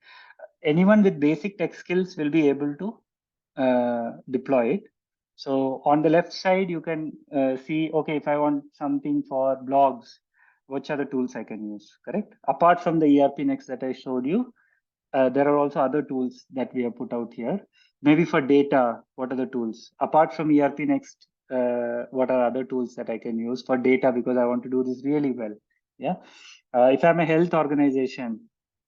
anyone with basic tech skills will be able to deploy it. So on the left side, you can see, okay, if I want something for blogs, which are the tools I can use, correct? Apart from the ERPNext that I showed you, there are also other tools that we have put out here. Maybe for data, what are the tools? Apart from ERPNext, what are other tools that I can use for data because I want to do this really well? Yeah. If I'm a health organization,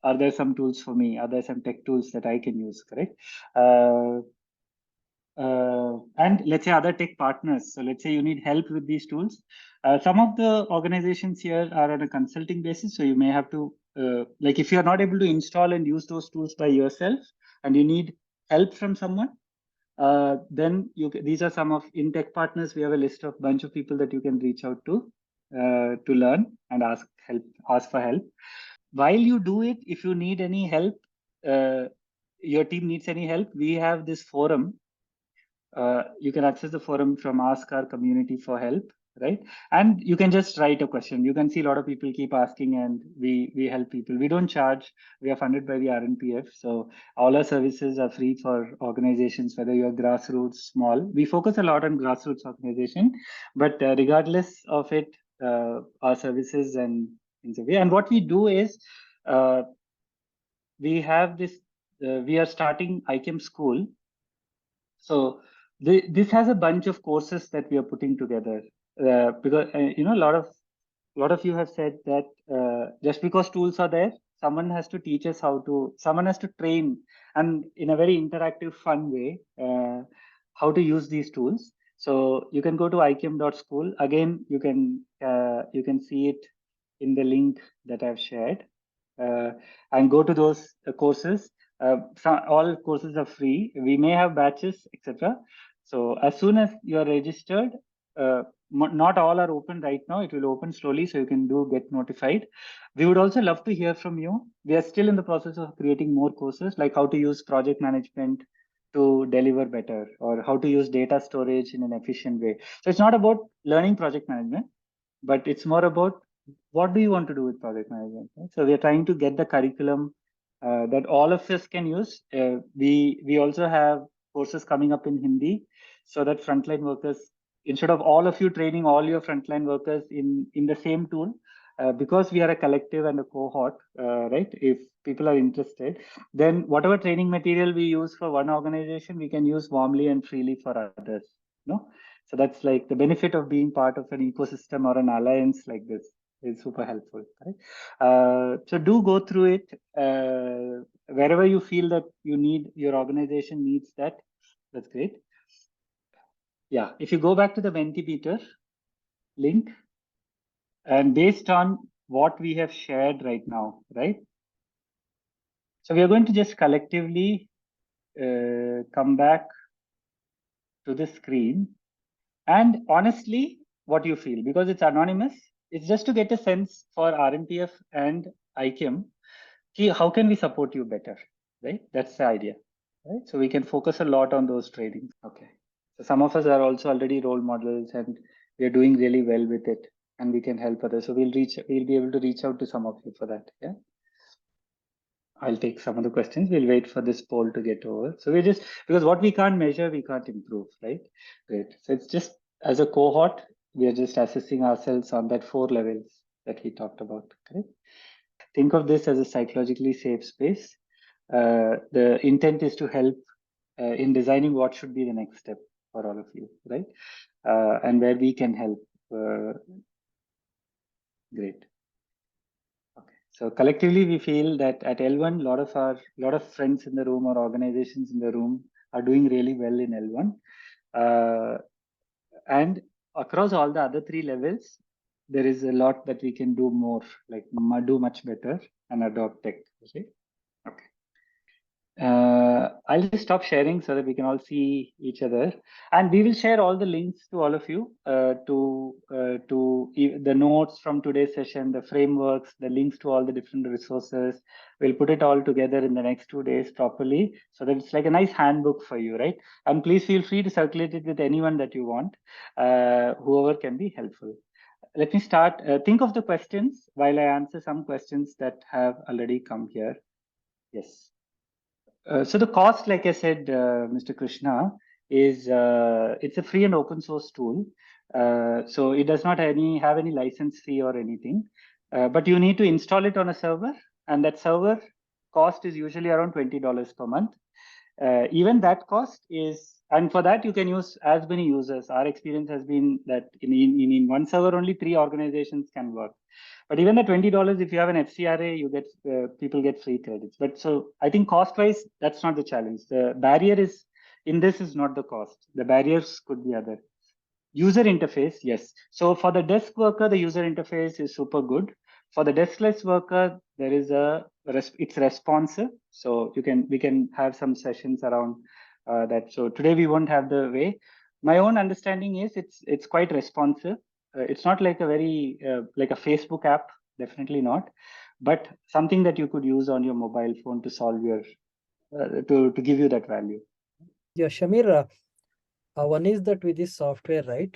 are there some tools for me? Are there some tech tools that I can use, correct? And let's say other tech partners. So let's say you need help with these tools. Some of the organizations here are on a consulting basis. So you may have to, like if you're not able to install and use those tools by yourself and you need help from someone, then these are some of in tech partners. We have a list of bunch of people that you can reach out to learn and ask for help. While you do it, if you need any help, your team needs any help, we have this forum. You can access the forum from Ask Our Community for Help, right? And you can just write a question. You can see a lot of people keep asking, and we help people. We don't charge. We are funded by the RNPF, so all our services are free for organizations, whether you're grassroots, small. We focus a lot on grassroots organization, but regardless of it, our services and things away. And what we do is we have this. We are starting ICAM School. So this has a bunch of courses that we are putting together because a lot of you have said that just because tools are there, someone has to teach us someone has to train, and in a very interactive, fun way, how to use these tools. So you can go to ikem.school. Again, you can see it in the link that I've shared, and go to those courses. All courses are free. We may have batches, etc. So as soon as you are registered, not all are open right now. It will open slowly, so you can get notified. We would also love to hear from you. We are still in the process of creating more courses, like how to use project management to deliver better, or how to use data storage in an efficient way. So it's not about learning project management, but it's more about what do you want to do with project management, right? So we are trying to get the curriculum that all of us can use. We also have courses coming up in Hindi, so that frontline workers, instead of all of you training all your frontline workers in the same tool, because we are a collective and a cohort, right? If people are interested, then whatever training material we use for one organization, we can use warmly and freely for others. No, so that's like the benefit of being part of an ecosystem or an alliance like this is super helpful. Right? So do go through it wherever you feel that your organization needs that. That's great. Yeah, if you go back to the Mentimeter link, and based on what we have shared right now, right? So we are going to just collectively come back to the screen, and honestly, what you feel, because it's anonymous, it's just to get a sense for RMPF and ICAM. How can we support you better, right? That's the idea, right? So we can focus a lot on those trainings. Okay. So some of us are also already role models and we are doing really well with it and we can help others. So we'll be able to reach out to some of you for that. Yeah. I'll take some of the questions. We'll wait for this poll to get over. So we just, because what we can't measure, we can't improve, right? Great. So it's just as a cohort, we are just assessing ourselves on that 4 levels that we talked about. Okay. Think of this as a psychologically safe space. The intent is to help in designing what should be the next step for all of you, right? And where we can help. Great. Okay. So collectively, we feel that at L1, lot of friends in the room or organizations in the room are doing really well in L1, and across all the other 3 levels, there is a lot that we can do more, like do much better and adopt tech. Okay. Okay. I'll just stop sharing so that we can all see each other, and we will share all the links to all of you to the notes from today's session, the frameworks, the links to all the different resources. We'll put it all together in the next 2 days properly, so that it's like a nice handbook for you, right? And please feel free to circulate it with anyone that you want, whoever can be helpful. Let me start. Think of the questions while I answer some questions that have already come here. Yes. So the cost, like I said, Mr. Krishna, is it's a free and open source tool. So it does not have any license fee or anything, but you need to install it on a server, and that server cost is usually around $20 per month. Even that cost is, and for that you can use as many users. Our experience has been that in one server only 3 organizations can work. But even the $20, if you have an FCRA, you get people get free credits. But so I think cost-wise, that's not the challenge. The barrier is in this is not the cost. The barriers could be other. User interface, yes. So for the desk worker, the user interface is super good. For the deskless worker, there is it's responsive. So we can have some sessions around that. So today we won't have the way. My own understanding is it's quite responsive. It's not like a very like a Facebook app, definitely not, but something that you could use on your mobile phone to solve your to give you that value. Yeah, Shamir, one is that with this software, right?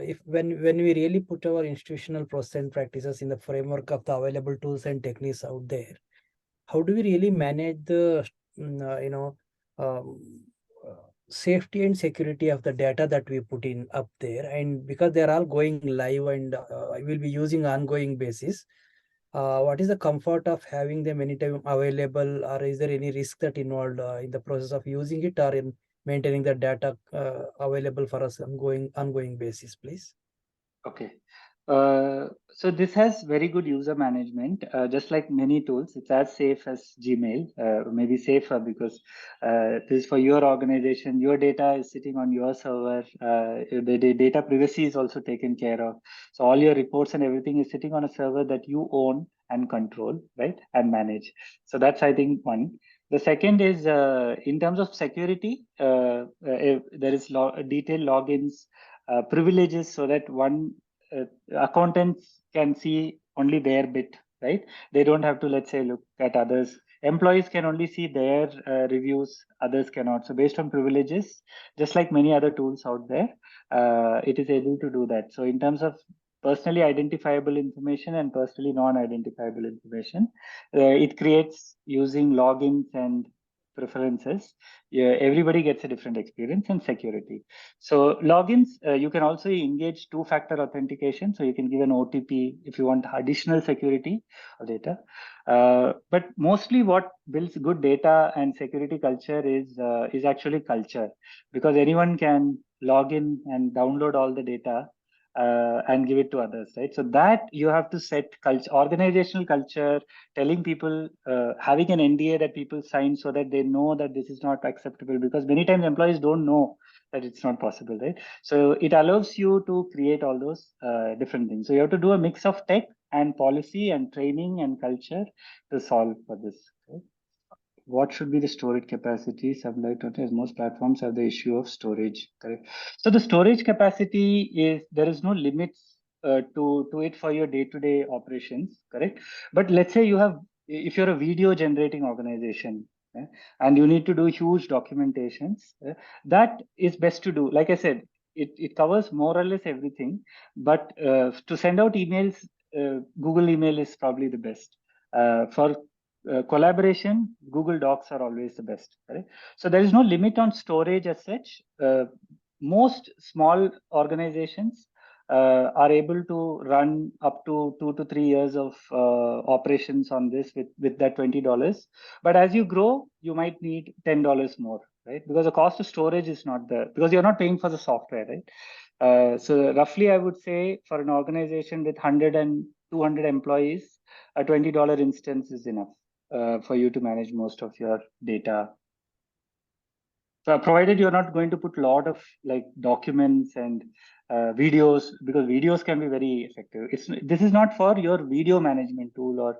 If when we really put our institutional process and practices in the framework of the available tools and techniques out there, how do we really manage the um, safety and security of the data that we put in up there? And because they're all going live and will be using ongoing basis, what is the comfort of having them anytime available, or is there any risk that involved in the process of using it or in maintaining the data available for us ongoing basis, please? Okay. So this has very good user management, just like many tools. It's as safe as Gmail, maybe safer because this is for your organization. Your data is sitting on your server. The data privacy is also taken care of. So all your reports and everything is sitting on a server that you own and control, right, and manage. So that's, I think, one. The second is in terms of security, there is detailed logins, privileges, so that one accountants can see only their bit, right? They don't have to, let's say, look at others. Employees can only see their reviews, others cannot. So based on privileges, just like many other tools out there, it is able to do that. So in terms of personally identifiable information and personally non-identifiable information, it creates using logins and preferences, everybody gets a different experience. And security. So logins, you can also engage two-factor authentication. So you can give an OTP if you want additional security of data. But mostly what builds good data and security culture is actually culture, because anyone can log in and download all the data and give it to others, right? So that you have to set culture, organizational culture, telling people, having an NDA that people sign so that they know that this is not acceptable, because many times employees don't know that it's not possible, right? So it allows you to create all those different things. So you have to do a mix of tech and policy and training and culture to solve for this. Okay? What should be the storage capacity? Sublight, as most platforms have the issue of storage. Correct. So the storage capacity is, there is no limits to it for your day-to-day operations. Correct. But let's say you have, if you're a video generating organization, and you need to do huge documentations, that is best to do. Like I said, it covers more or less everything. But to send out emails, Google email is probably the best. For collaboration, Google Docs are always the best. Right? So there is no limit on storage as such. Most small organizations are able to run up to 2 to 3 years of operations on this with that $20. But as you grow, you might need $10 more, right? Because the cost of storage is not there, because you're not paying for the software, right? So roughly, I would say for an organization with 100 and 200 employees, a $20 instance is enough for you to manage most of your data. So provided you're not going to put a lot of like documents and videos, because videos can be very effective. This is not for your video management tool or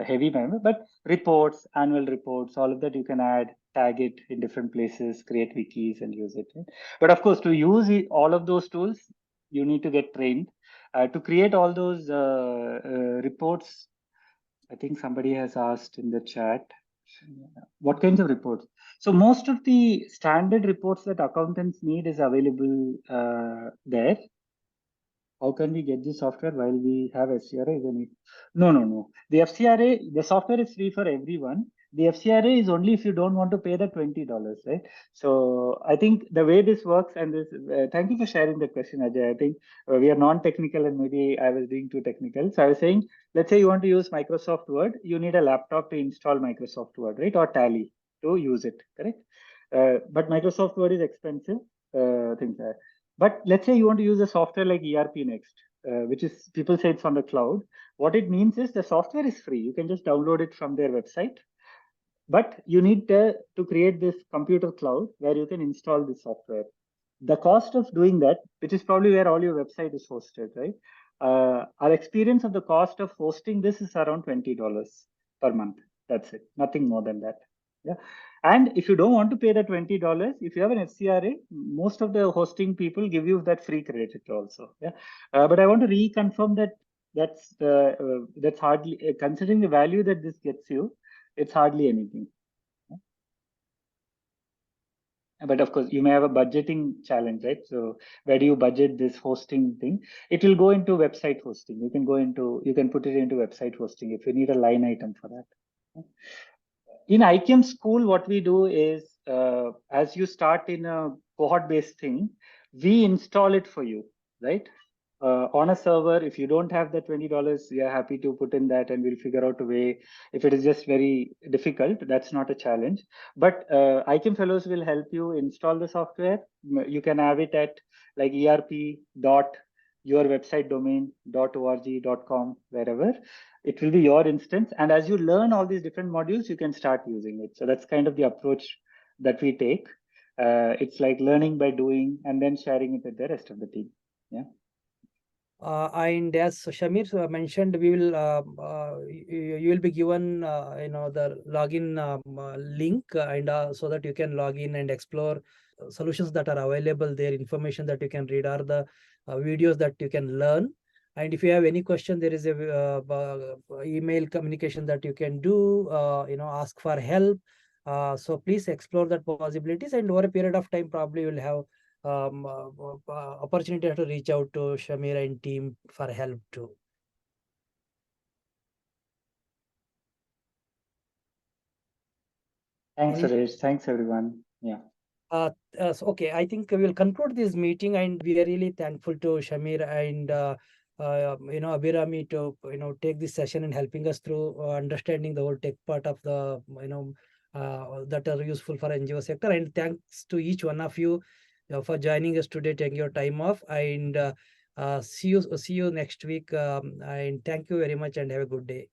heavy management, but reports, annual reports, all of that you can add, tag it in different places, create wikis and use it. Right? But of course, to use all of those tools, you need to get trained. To create all those reports, I think somebody has asked in the chat, what kinds of reports? So most of the standard reports that accountants need is available there. How can we get the software while we have FCRA? No. The FCRA, the software is free for everyone. The FCRA is only if you don't want to pay the $20, right? So I think the way this works, and this, thank you for sharing the question, Ajay. I think we are non-technical and maybe I was being too technical. So I was saying, let's say you want to use Microsoft Word, you need a laptop to install Microsoft Word, right? Or Tally to use it, correct? But Microsoft Word is expensive, things like that. But let's say you want to use a software like ERPNext, which is, people say it's on the cloud. What it means is the software is free. You can just download it from their website. But you need to create this computer cloud where you can install the software. The cost of doing that, which is probably where all your website is hosted, right? Our experience of the cost of hosting this is around $20 per month. That's it. Nothing more than that. Yeah. And if you don't want to pay the $20, if you have an FCRA, most of the hosting people give you that free credit also. Yeah. But I want to reconfirm that that's hardly, considering the value that this gets you, it's hardly anything. But of course, you may have a budgeting challenge, right? So where do you budget this hosting thing? It will go into website hosting. You can put it into website hosting if you need a line item for that. In IKM school, what we do is, as you start in a cohort-based thing, we install it for you, right? On a server, if you don't have the $20, we are happy to put in that and we'll figure out a way. If it is just very difficult, that's not a challenge. But IKM Fellows will help you install the software. You can have it at like erp.yourwebsitedomain.org.com, wherever. It will be your instance. And as you learn all these different modules, you can start using it. So that's kind of the approach that we take. It's like learning by doing and then sharing it with the rest of the team. Yeah. And as Shamir mentioned, we will you will be given the login link and so that you can log in and explore solutions that are available there, information that you can read, or the videos that you can learn. And if you have any question, there is a email communication that you can do, ask for help. So please explore that possibilities, and over a period of time, probably you'll have opportunity to reach out to Shamir and team for help too. Thanks, Any Suresh. Thanks, everyone. Yeah. So, okay, I think we will conclude this meeting, and we are really thankful to Shamir and Abhirami to take this session and helping us through understanding the whole tech part of the that are useful for NGO sector. And thanks to each one of you for joining us today, taking your time off, and see you next week. And thank you very much, and have a good day.